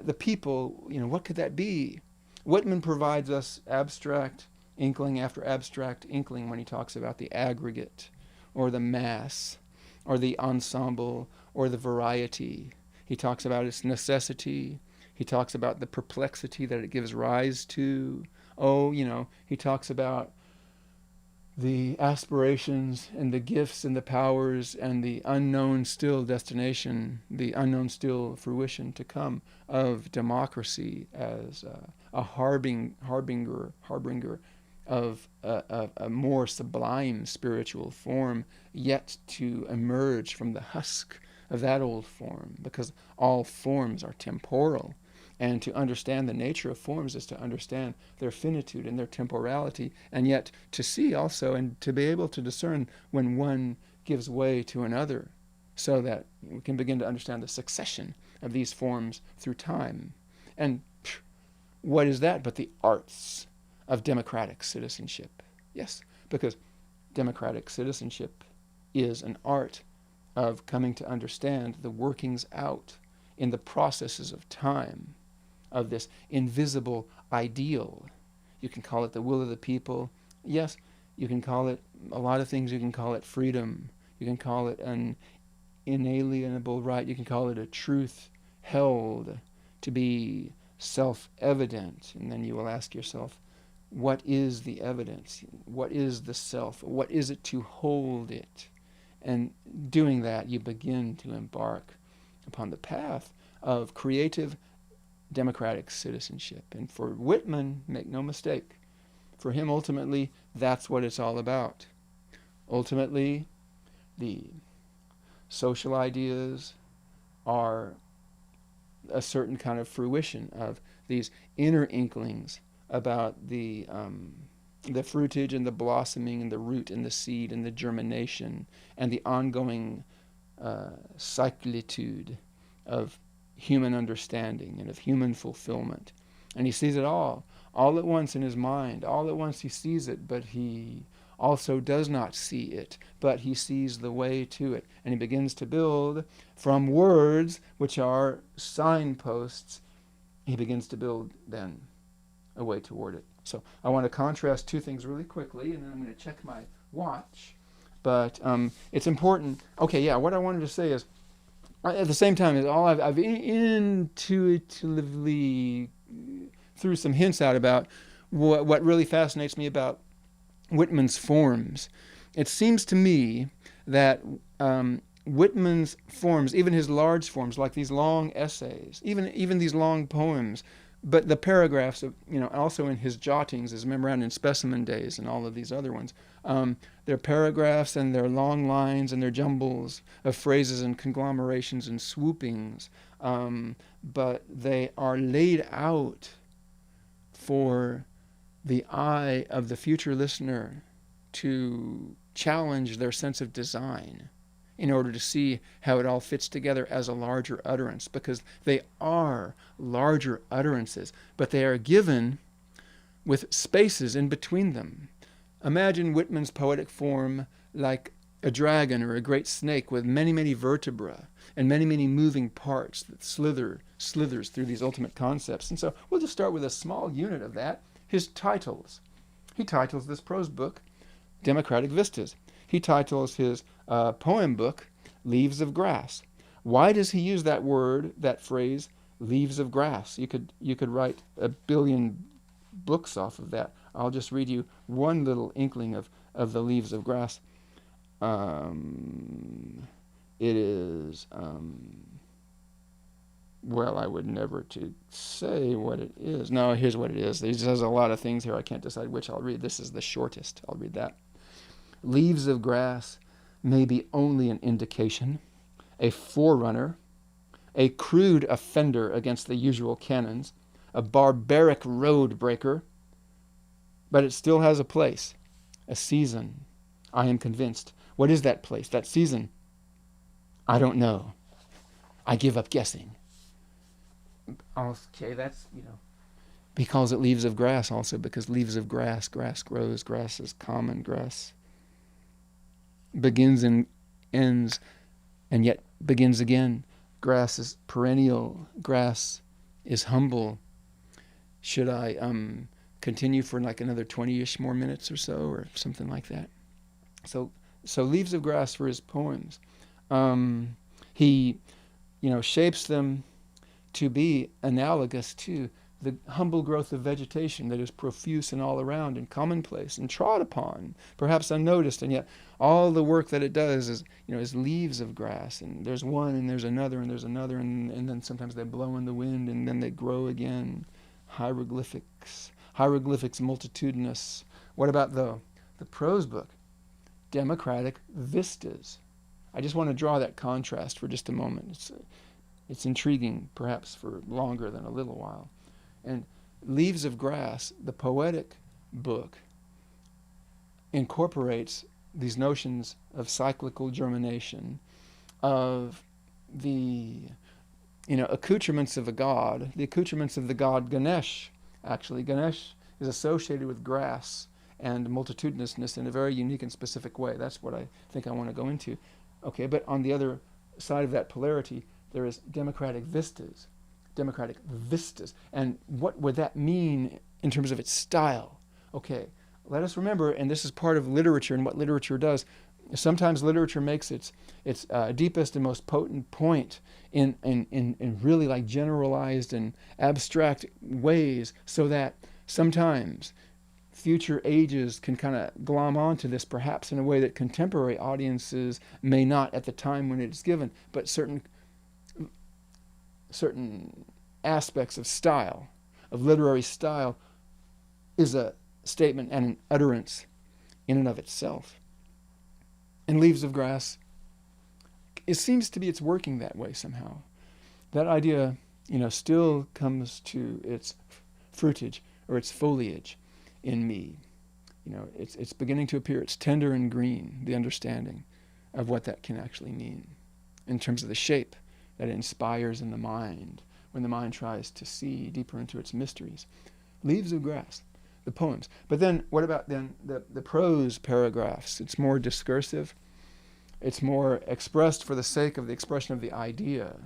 Speaker 1: The people, what could that be? Whitman provides us abstract inkling after abstract inkling when he talks about the aggregate or the mass or the ensemble or the variety. He talks about its necessity. He talks about the perplexity that it gives rise to. Oh, he talks about the aspirations and the gifts and the powers and the unknown still destination, the unknown still fruition to come of democracy as a harbinger of a more sublime spiritual form yet to emerge from the husk of that old form, because all forms are temporal. And to understand the nature of forms is to understand their finitude and their temporality, and yet to see also and to be able to discern when one gives way to another, so that we can begin to understand the succession of these forms through time. And what is that but the arts of democratic citizenship? Yes, because democratic citizenship is an art of coming to understand the workings out in the processes of time of this invisible ideal. You can call it the will of the people. Yes, you can call it a lot of things. You can call it freedom. You can call it an inalienable right. You can call it a truth held to be self-evident. And then you will ask yourself, what is the evidence? What is the self? What is it to hold it? And doing that, you begin to embark upon the path of creative democratic citizenship. And for Whitman, make no mistake, for him ultimately that's what it's all about. Ultimately, the social ideas are a certain kind of fruition of these inner inklings about the fruitage and the blossoming and the root and the seed and the germination and the ongoing cyclitude of human understanding and of human fulfillment. And he sees it all at once in his mind. All at once he sees it, but he also does not see it, but he sees the way to it. And he begins to build from words, which are signposts, he begins to build then a way toward it. So I want to contrast two things really quickly, and then I'm going to check my watch. But it's important. Okay, yeah, what I wanted to say is, at the same time, I've intuitively threw some hints out about what really fascinates me about Whitman's forms. It seems to me that Whitman's forms, even his large forms, like these long essays, even these long poems, but the paragraphs of, also in his jottings, his memorandum, specimen days, and all of these other ones, their paragraphs and their long lines and their jumbles of phrases and conglomerations and swoopings, but they are laid out for the eye of the future listener to challenge their sense of design in order to see how it all fits together as a larger utterance, because they are larger utterances, but they are given with spaces in between them. Imagine Whitman's poetic form like a dragon or a great snake with many, many vertebrae and many, many moving parts that slithers through these ultimate concepts. And so we'll just start with a small unit of that, his titles. He titles this prose book Democratic Vistas. He titles his poem book Leaves of Grass. Why does he use that word, that phrase, leaves of grass? You could write a billion books off of that. I'll just read you one little inkling of the leaves of grass. It is, well, I would never to say what it is. No, here's what it is. There's a lot of things here. I can't decide which I'll read. This is the shortest. I'll read that. Leaves of grass may be only an indication, a forerunner, a crude offender against the usual canons, a barbaric road breaker, but it still has a place, a season. I am convinced. What is that place, that season? I don't know. I give up guessing. Okay, that's, He calls it leaves of grass also because leaves of grass grows, grass is common, grass begins and ends and yet begins again. Grass is perennial, grass is humble. should I continue for like another 20-ish more minutes or so, or something like that? So, Leaves of Grass for his poems. He, shapes them to be analogous to the humble growth of vegetation that is profuse and all around and commonplace and trod upon, perhaps unnoticed, and yet all the work that it does is leaves of grass, and there's one and there's another and there's another, and then sometimes they blow in the wind and then they grow again. Hieroglyphics multitudinous. What about the prose book? Democratic vistas. I just want to draw that contrast for just a moment. It's intriguing, perhaps for longer than a little while. And Leaves of Grass, the poetic book, incorporates these notions of cyclical germination, of the accoutrements of a god, the accoutrements of the god Ganesh. Actually, Ganesh is associated with grass and multitudinousness in a very unique and specific way. That's what I think I want to go into. Okay, but on the other side of that polarity, there is democratic vistas. And what would that mean in terms of its style? Okay, let us remember, and this is part of literature and what literature does. Sometimes literature makes its deepest and most potent point in really like generalized and abstract ways, so that sometimes future ages can kind of glom onto this, perhaps in a way that contemporary audiences may not at the time when it's given, but certain aspects of style, of literary style, is a statement and an utterance in and of itself. And Leaves of Grass, it seems to be it's working that way somehow. That idea, still comes to its fruitage or its foliage in me. It's beginning to appear. It's tender and green, the understanding of what that can actually mean in terms of the shape that it inspires in the mind when the mind tries to see deeper into its mysteries. Leaves of Grass, the poems. But then, what about then the prose paragraphs? It's more discursive. It's more expressed for the sake of the expression of the idea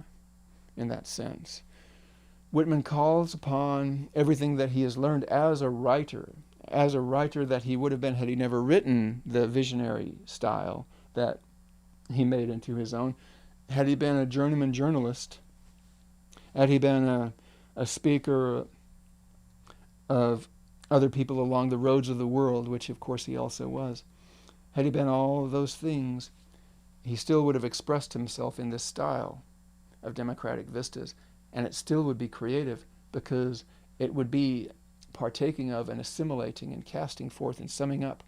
Speaker 1: in that sense. Whitman calls upon everything that he has learned as a writer that he would have been had he never written the visionary style that he made into his own. Had he been a journeyman journalist, had he been a speaker of other people along the roads of the world, which of course he also was, had he been all of those things, he still would have expressed himself in this style of democratic vistas, and it still would be creative because it would be partaking of and assimilating and casting forth and summing up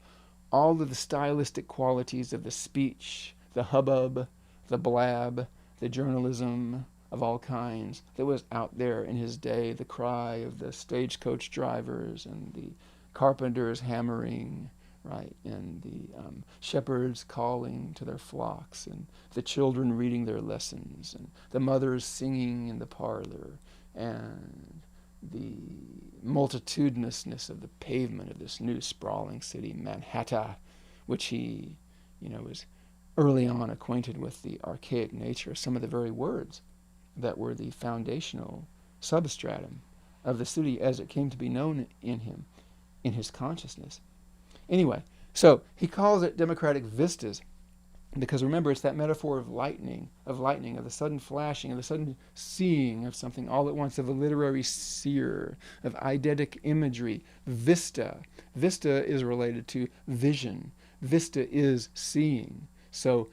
Speaker 1: all of the stylistic qualities of the speech, the hubbub, the blab, the journalism of all kinds that was out there in his day, the cry of the stagecoach drivers and the carpenters hammering, right, and the shepherds calling to their flocks, and the children reading their lessons, and the mothers singing in the parlor, and the multitudinousness of the pavement of this new sprawling city, Manhattan, which he, was early on acquainted with the archaic nature of some of the very words that were the foundational substratum of the city as it came to be known in him, in his consciousness. Anyway, so he calls it democratic vistas because remember, it's that metaphor of lightning, of the sudden flashing, of the sudden seeing of something all at once, of a literary seer, of eidetic imagery. Vista is related to vision. Vista is seeing. So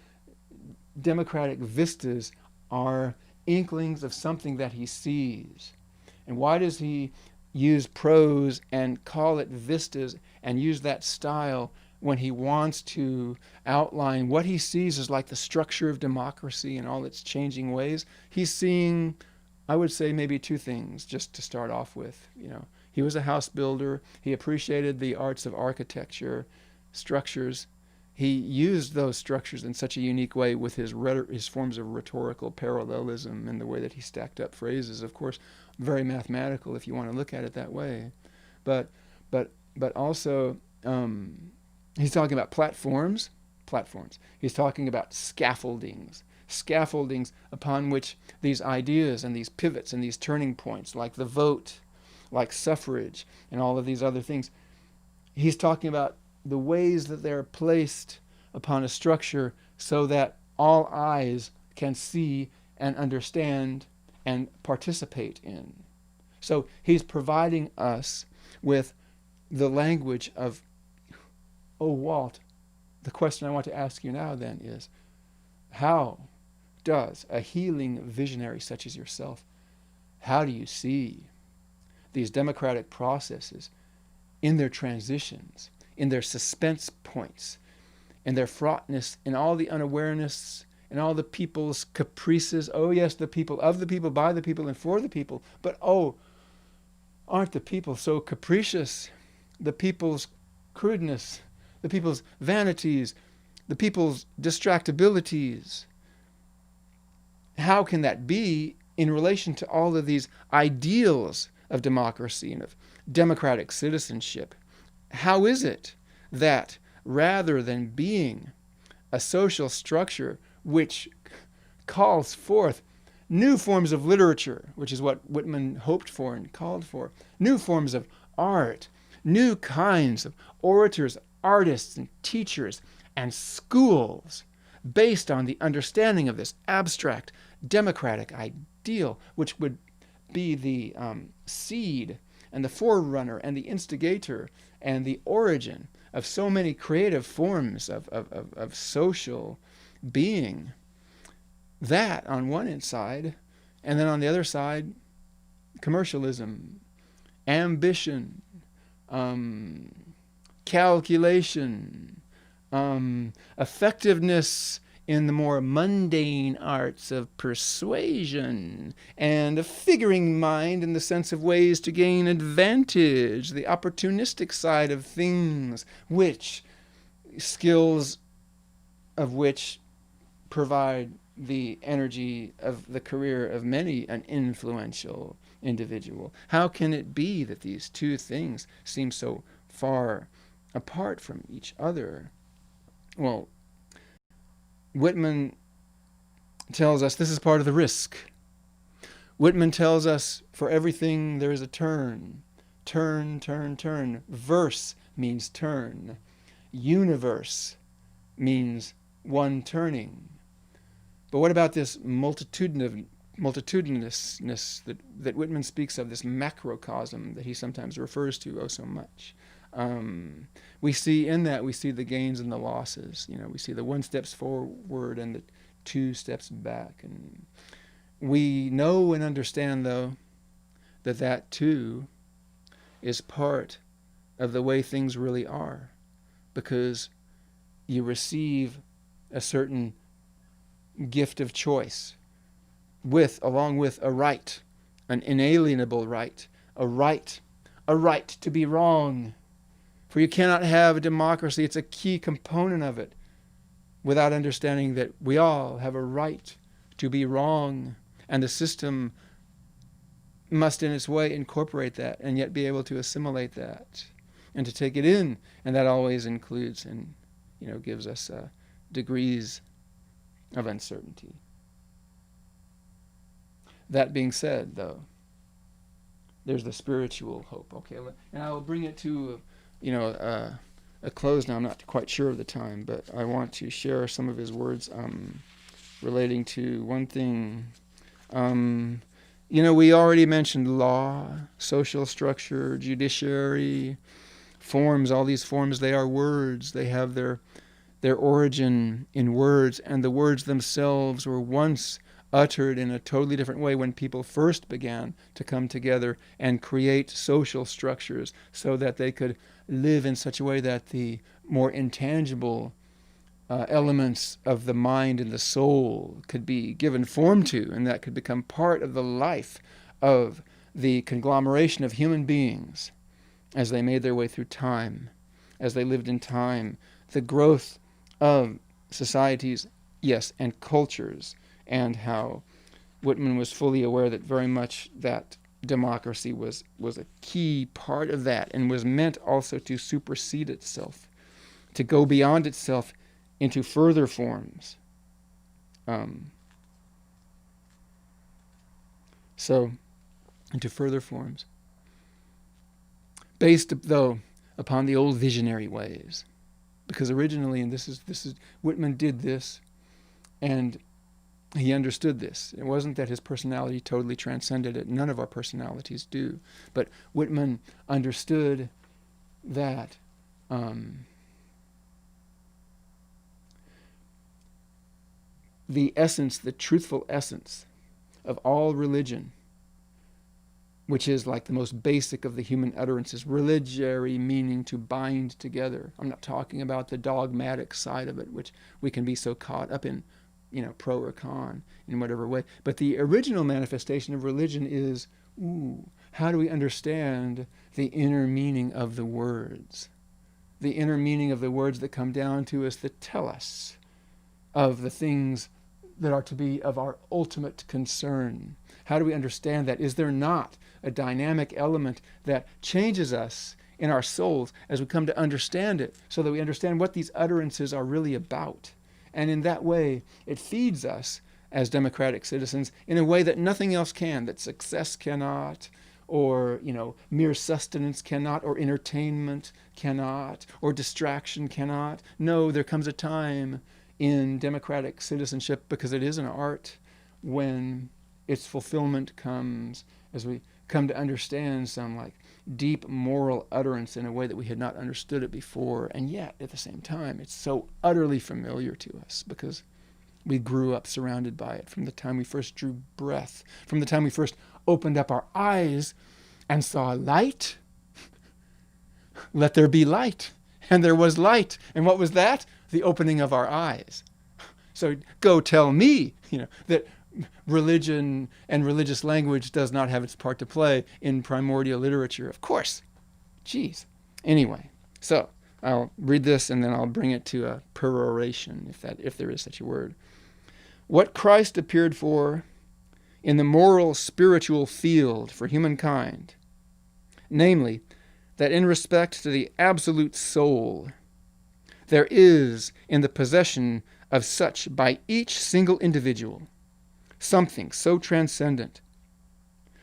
Speaker 1: democratic vistas are inklings of something that he sees. And why does he use prose and call it vistas and use that style when he wants to outline what he sees as like the structure of democracy and all its changing ways? He's seeing, I would say, maybe two things just to start off with. He was a house builder. He appreciated the arts of architecture, structures. He used those structures in such a unique way with his forms of rhetorical parallelism and the way that he stacked up phrases. Of course, very mathematical if you want to look at it that way. But also, he's talking about platforms. He's talking about scaffoldings upon which these ideas and these pivots and these turning points, like the vote, like suffrage and all of these other things. He's talking about the ways that they're placed upon a structure so that all eyes can see and understand and participate in. So he's providing us with the language of, oh, Walt, the question I want to ask you now then is, how does a healing visionary such as yourself, how do you see these democratic processes in their transitions, in their suspense points, in their fraughtness, in all the unawareness, in all the people's caprices? Oh yes, the people, of the people, by the people, and for the people. But oh, aren't the people so capricious? The people's crudeness, the people's vanities, the people's distractibilities. How can that be in relation to all of these ideals of democracy and of democratic citizenship? How is it that rather than being a social structure which calls forth new forms of literature, which is what Whitman hoped for and called for, new forms of art, new kinds of orators, artists, and teachers, and schools based on the understanding of this abstract democratic ideal, which would be the seed and the forerunner and the instigator and the origin of so many creative forms of social being. That on one side, and then on the other side, commercialism, ambition, calculation, effectiveness in the more mundane arts of persuasion, and a figuring mind in the sense of ways to gain advantage, the opportunistic side of things, which skills of which provide the energy of the career of many an influential individual. How can it be that these two things seem so far apart from each other? Well, Whitman tells us this is part of the risk. Whitman tells us for everything there is a turn. Turn, turn, turn. Verse means turn. Universe means one turning. But what about this multitudinousness that Whitman speaks of, this macrocosm that he sometimes refers to oh so much? We see in that, we see the gains and the losses. We see the 1 steps forward and the 2 steps back. And we know and understand, though, that too is part of the way things really are, because you receive a certain gift of choice along with a right, an inalienable right, a right to be wrong. For you cannot have a democracy, it's a key component of it, without understanding that we all have a right to be wrong, and the system must in its way incorporate that and yet be able to assimilate that and to take it in, and that always includes and gives us degrees of uncertainty. That being said, though, there's the spiritual hope. Okay, and I will bring it to a close now. I'm not quite sure of the time, but I want to share some of his words relating to one thing. We already mentioned law, social structure, judiciary, forms. All these forms, they are words. They have their origin in words, and the words themselves were once uttered in a totally different way when people first began to come together and create social structures so that they could live in such a way that the more intangible elements of the mind and the soul could be given form to, and that could become part of the life of the conglomeration of human beings as they made their way through time, as they lived in time, the growth of societies, yes, and cultures, and how Whitman was fully aware that very much that democracy was a key part of that, and was meant also to supersede itself, to go beyond itself into further forms. Into further forms. based, though, upon the old visionary ways. Because originally, and this is Whitman did this, and he understood this. It wasn't that his personality totally transcended it. None of our personalities do. But Whitman understood that the essence, the truthful essence of all religion, which is like the most basic of the human utterances, religiary meaning to bind together. I'm not talking about the dogmatic side of it, which we can be so caught up in, pro or con in whatever way. But the original manifestation of religion is, how do we understand the inner meaning of the words? The inner meaning of the words that come down to us, that tell us of the things that are to be of our ultimate concern. How do we understand that? Is there not a dynamic element that changes us in our souls as we come to understand it, so that we understand what these utterances are really about? And in that way, it feeds us as democratic citizens in a way that nothing else can, that success cannot, or mere sustenance cannot, or entertainment cannot, or distraction cannot. No, there comes a time in democratic citizenship, because it is an art, when its fulfillment comes as we come to understand some deep moral utterance in a way that we had not understood it before. And yet, at the same time, it's so utterly familiar to us because we grew up surrounded by it from the time we first drew breath, from the time we first opened up our eyes and saw light. Let there be light. And there was light. And what was that? The opening of our eyes. So go tell me, that religion and religious language does not have its part to play in primordial literature. Of course. Geez. Anyway, so I'll read this and then I'll bring it to a peroration, if there is such a word. What Christ appeared for in the moral spiritual field for humankind, namely, that in respect to the absolute soul, there is in the possession of such by each single individual something so transcendent,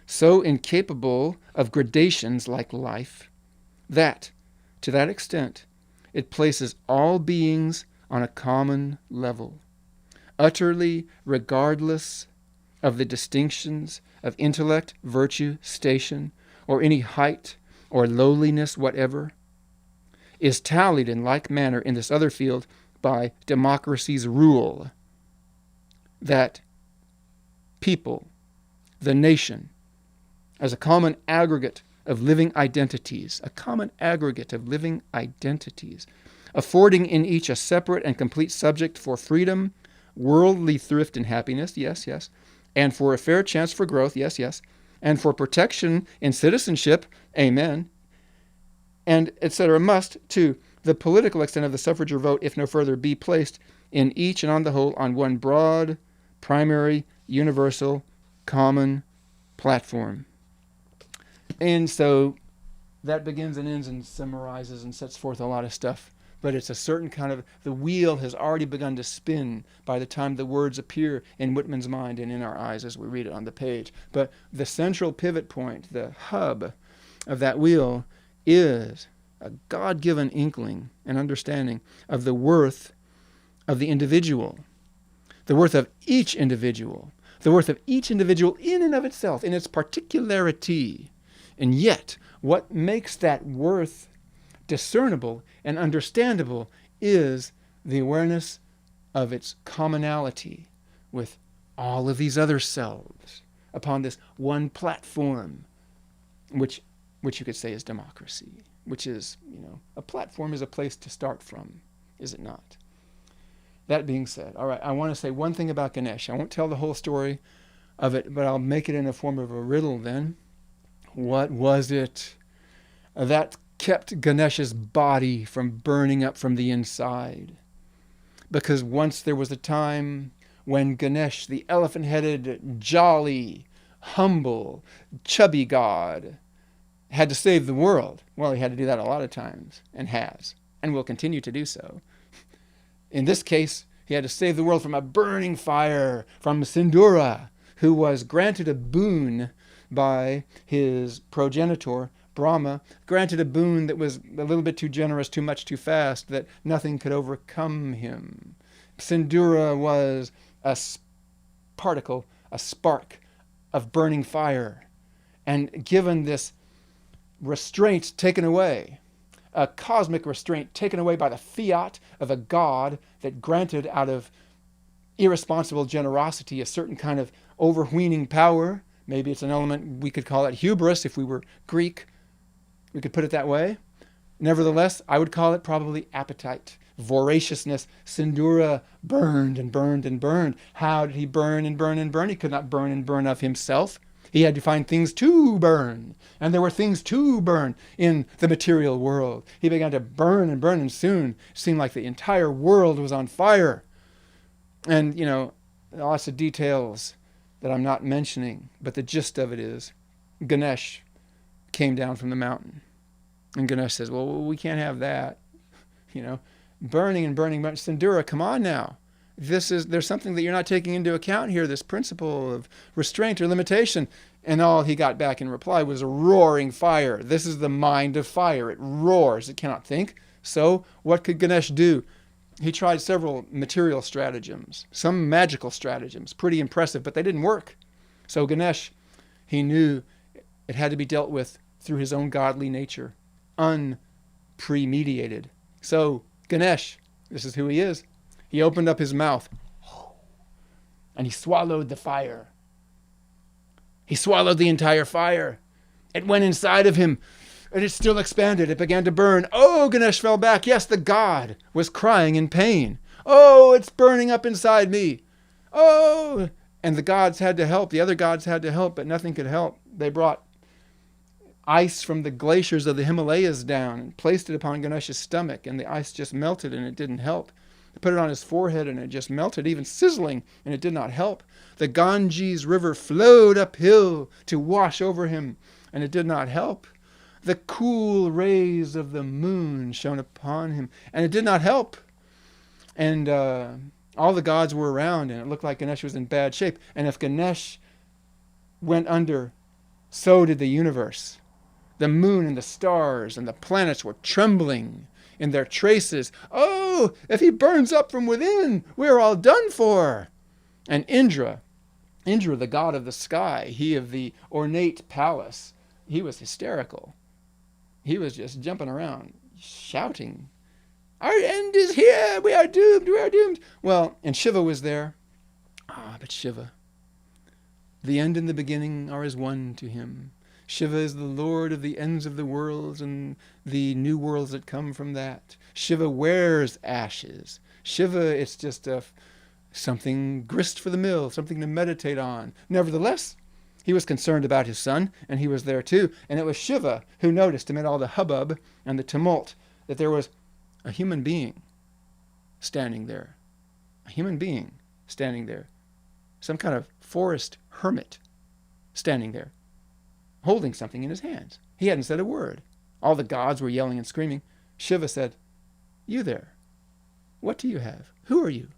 Speaker 1: so incapable of gradations like life, that, to that extent, it places all beings on a common level, utterly regardless of the distinctions of intellect, virtue, station, or any height or lowliness whatever, is tallied in like manner in this other field by democracy's rule, that people, the nation, as a common aggregate of living identities, affording in each a separate and complete subject for freedom, worldly thrift and happiness, yes, yes, and for a fair chance for growth, yes, yes, and for protection in citizenship, amen, and etc., must, to the political extent of the suffrager vote, if no further, be placed in each and on the whole on one broad, primary, universal, common platform. And so that begins and ends and summarizes and sets forth a lot of stuff. But it's a certain kind of, the wheel has already begun to spin by the time the words appear in Whitman's mind and in our eyes as we read it on the page. But the central pivot point, the hub of that wheel, is a God-given inkling and understanding of the worth of the individual, the worth of each individual, the worth of each individual in and of itself, in its particularity. And yet, what makes that worth discernible and understandable is the awareness of its commonality with all of these other selves upon this one platform, which you could say is democracy, which is, a platform is a place to start from, is it not? That being said, all right, I want to say one thing about Ganesh. I won't tell the whole story of it, but I'll make it in the form of a riddle then. What was it that kept Ganesh's body from burning up from the inside? Because once there was a time when Ganesh, the elephant-headed, jolly, humble, chubby god, had to save the world. Well, he had to do that a lot of times, and has, and will continue to do so. In this case, he had to save the world from a burning fire from Sindura, who was granted a boon by his progenitor, Brahma granted a boon that was a little bit too generous, too much, too fast, that nothing could overcome him. Sindura was a particle, a spark of burning fire. And given this restraint taken away, a cosmic restraint taken away by the fiat of a god that granted out of irresponsible generosity a certain kind of overweening power. Maybe it's an element, we could call it hubris if we were Greek. We could put it that way. Nevertheless, I would call it probably appetite, voraciousness. Sindura burned and burned and burned. How did he burn and burn and burn? He could not burn and burn of himself. He had to find things to burn. And there were things to burn in the material world. He began to burn and burn, and soon it seemed like the entire world was on fire. And, lots of details that I'm not mentioning, but the gist of it is Ganesh came down from the mountain. And Ganesh says, well, we can't have that. Burning and burning. Sindura, come on now. There's something that you're not taking into account here, this principle of restraint or limitation. And all he got back in reply was a roaring fire. This is the mind of fire. It roars. It cannot think. So what could Ganesh do? He tried several material stratagems, some magical stratagems, pretty impressive, but they didn't work. So Ganesh, he knew it had to be dealt with through his own godly nature, unpremediated. So Ganesh, this is who he is. He opened up his mouth and he swallowed the fire. He swallowed the entire fire. It went inside of him and it still expanded. It began to burn. Oh, Ganesh fell back. Yes, the god was crying in pain. Oh, it's burning up inside me. Oh, and the gods had to help. The other gods had to help, but nothing could help. They brought ice from the glaciers of the Himalayas down and placed it upon Ganesh's stomach, and the ice just melted and it didn't help. They put it on his forehead and it just melted, even sizzling, and it did not help. The Ganges River flowed uphill to wash over him, and it did not help. The cool rays of the moon shone upon him, and it did not help. And all the gods were around, and it looked like Ganesh was in bad shape. And if Ganesh went under, so did the universe. The moon and the stars and the planets were trembling in their traces. Oh, if he burns up from within, we're all done for. And Indra, the god of the sky, he of the ornate palace, he was hysterical. He was just jumping around, shouting, our end is here, we are doomed, we are doomed. Well, and Shiva was there. But Shiva, the end and the beginning are as one to him. Shiva is the lord of the ends of the worlds and the new worlds that come from that. Shiva wears ashes. Shiva, it's just something grist for the mill, something to meditate on. Nevertheless, he was concerned about his son, and he was there too. And it was Shiva who noticed, amid all the hubbub and the tumult, that there was a human being standing there. A human being standing there. Some kind of forest hermit standing there, holding something in his hands. He hadn't said a word. All the gods were yelling and screaming. Shiva said, you there, what do you have? Who are you?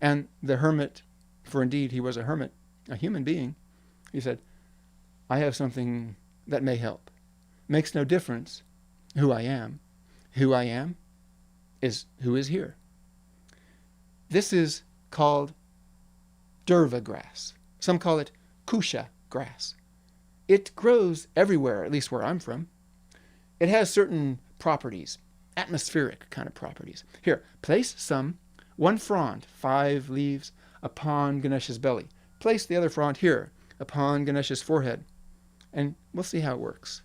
Speaker 1: And the hermit, for indeed he was a hermit, a human being, he said, I have something that may help. Makes no difference who I am. Who I am is who is here. This is called durva grass. Some call it kusha grass. It grows everywhere, at least where I'm from. It has certain properties, atmospheric kind of properties. Here, place one frond, 5 leaves, upon Ganesh's belly. Place the other frond here, upon Ganesh's forehead, and we'll see how it works.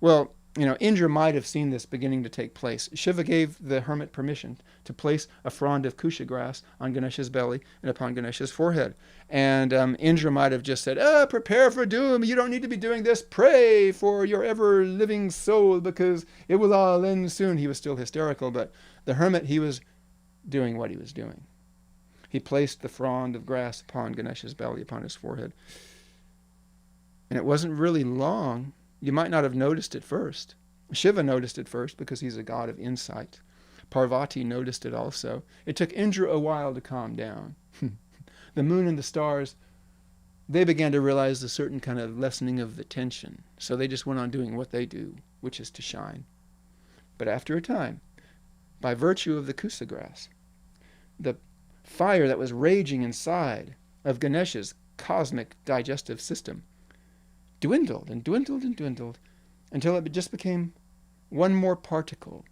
Speaker 1: Well, Indra might have seen this beginning to take place. Shiva gave the hermit permission to place a frond of kusha grass on Ganesh's belly and upon Ganesh's forehead. And Indra might have just said, prepare for doom. You don't need to be doing this. Pray for your ever-living soul because it will all end soon. He was still hysterical, but the hermit, he was doing what he was doing. He placed the frond of grass upon Ganesh's belly, upon his forehead. And it wasn't really long. You might not have noticed it first. Shiva noticed it first because he's a god of insight. Parvati noticed it also. It took Indra a while to calm down. The moon and the stars they began to realize a certain kind of lessening of the tension. So they just went on doing what they do, which is to shine. But after a time, by virtue of the kusa grass, the fire that was raging inside of Ganesh's cosmic digestive system dwindled and dwindled and dwindled until it just became one more particle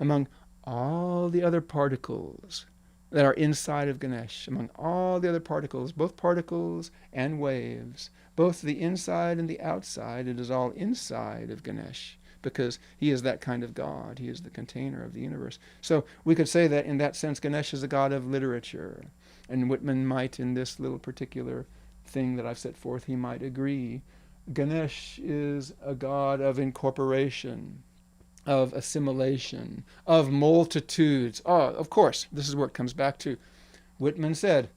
Speaker 1: among all the other particles that are inside of Ganesh, among all the other particles, both particles and waves, both the inside and the outside. It is all inside of Ganesh, because he is that kind of God. He is the container of the universe. So we could say that in that sense, Ganesh is a god of literature. And Whitman might, in this little particular thing that I've set forth, he might agree. Ganesh is a god of incorporation, of assimilation, of multitudes. Oh, of course, this is where it comes back to. Whitman said,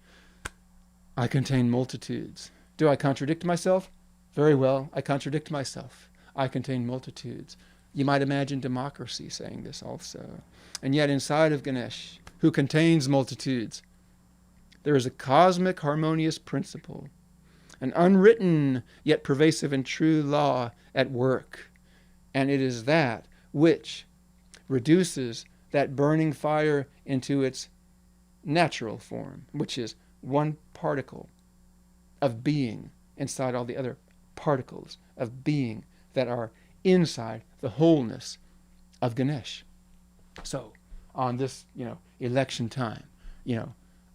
Speaker 1: I contain multitudes. Do I contradict myself? Very well, I contradict myself. I contain multitudes. You might imagine democracy saying this also. And yet inside of Ganesh, who contains multitudes, there is a cosmic harmonious principle, an unwritten yet pervasive and true law at work. And it is that which reduces that burning fire into its natural form, which is one particle of being inside all the other particles of being that are inside the wholeness of Ganesh. So on this, election time,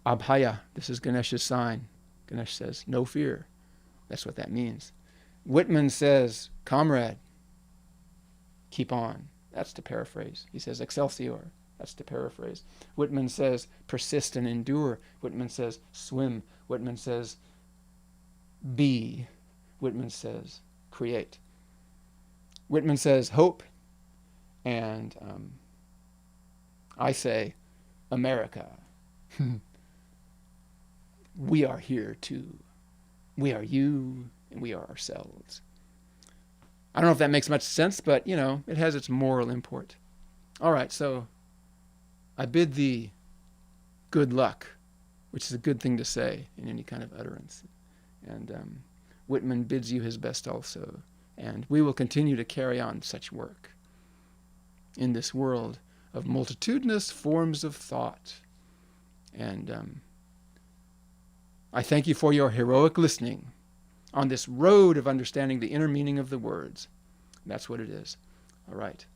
Speaker 1: Abhaya, this is Ganesh's sign. Ganesh says, no fear. That's what that means. Whitman says, comrade, keep on. That's to paraphrase. He says, excelsior. That's to paraphrase. Whitman says, persist and endure. Whitman says, swim. Whitman says, be. Whitman says, create. Whitman says, hope. And I say, America. We are here too. We are you, and we are ourselves. I don't know if that makes much sense, but, it has its moral import. All right, so I bid thee good luck, which is a good thing to say in any kind of utterance. And Whitman bids you his best also. And we will continue to carry on such work in this world of multitudinous forms of thought. And I thank you for your heroic listening on this road of understanding the inner meaning of the words. That's what it is. All right.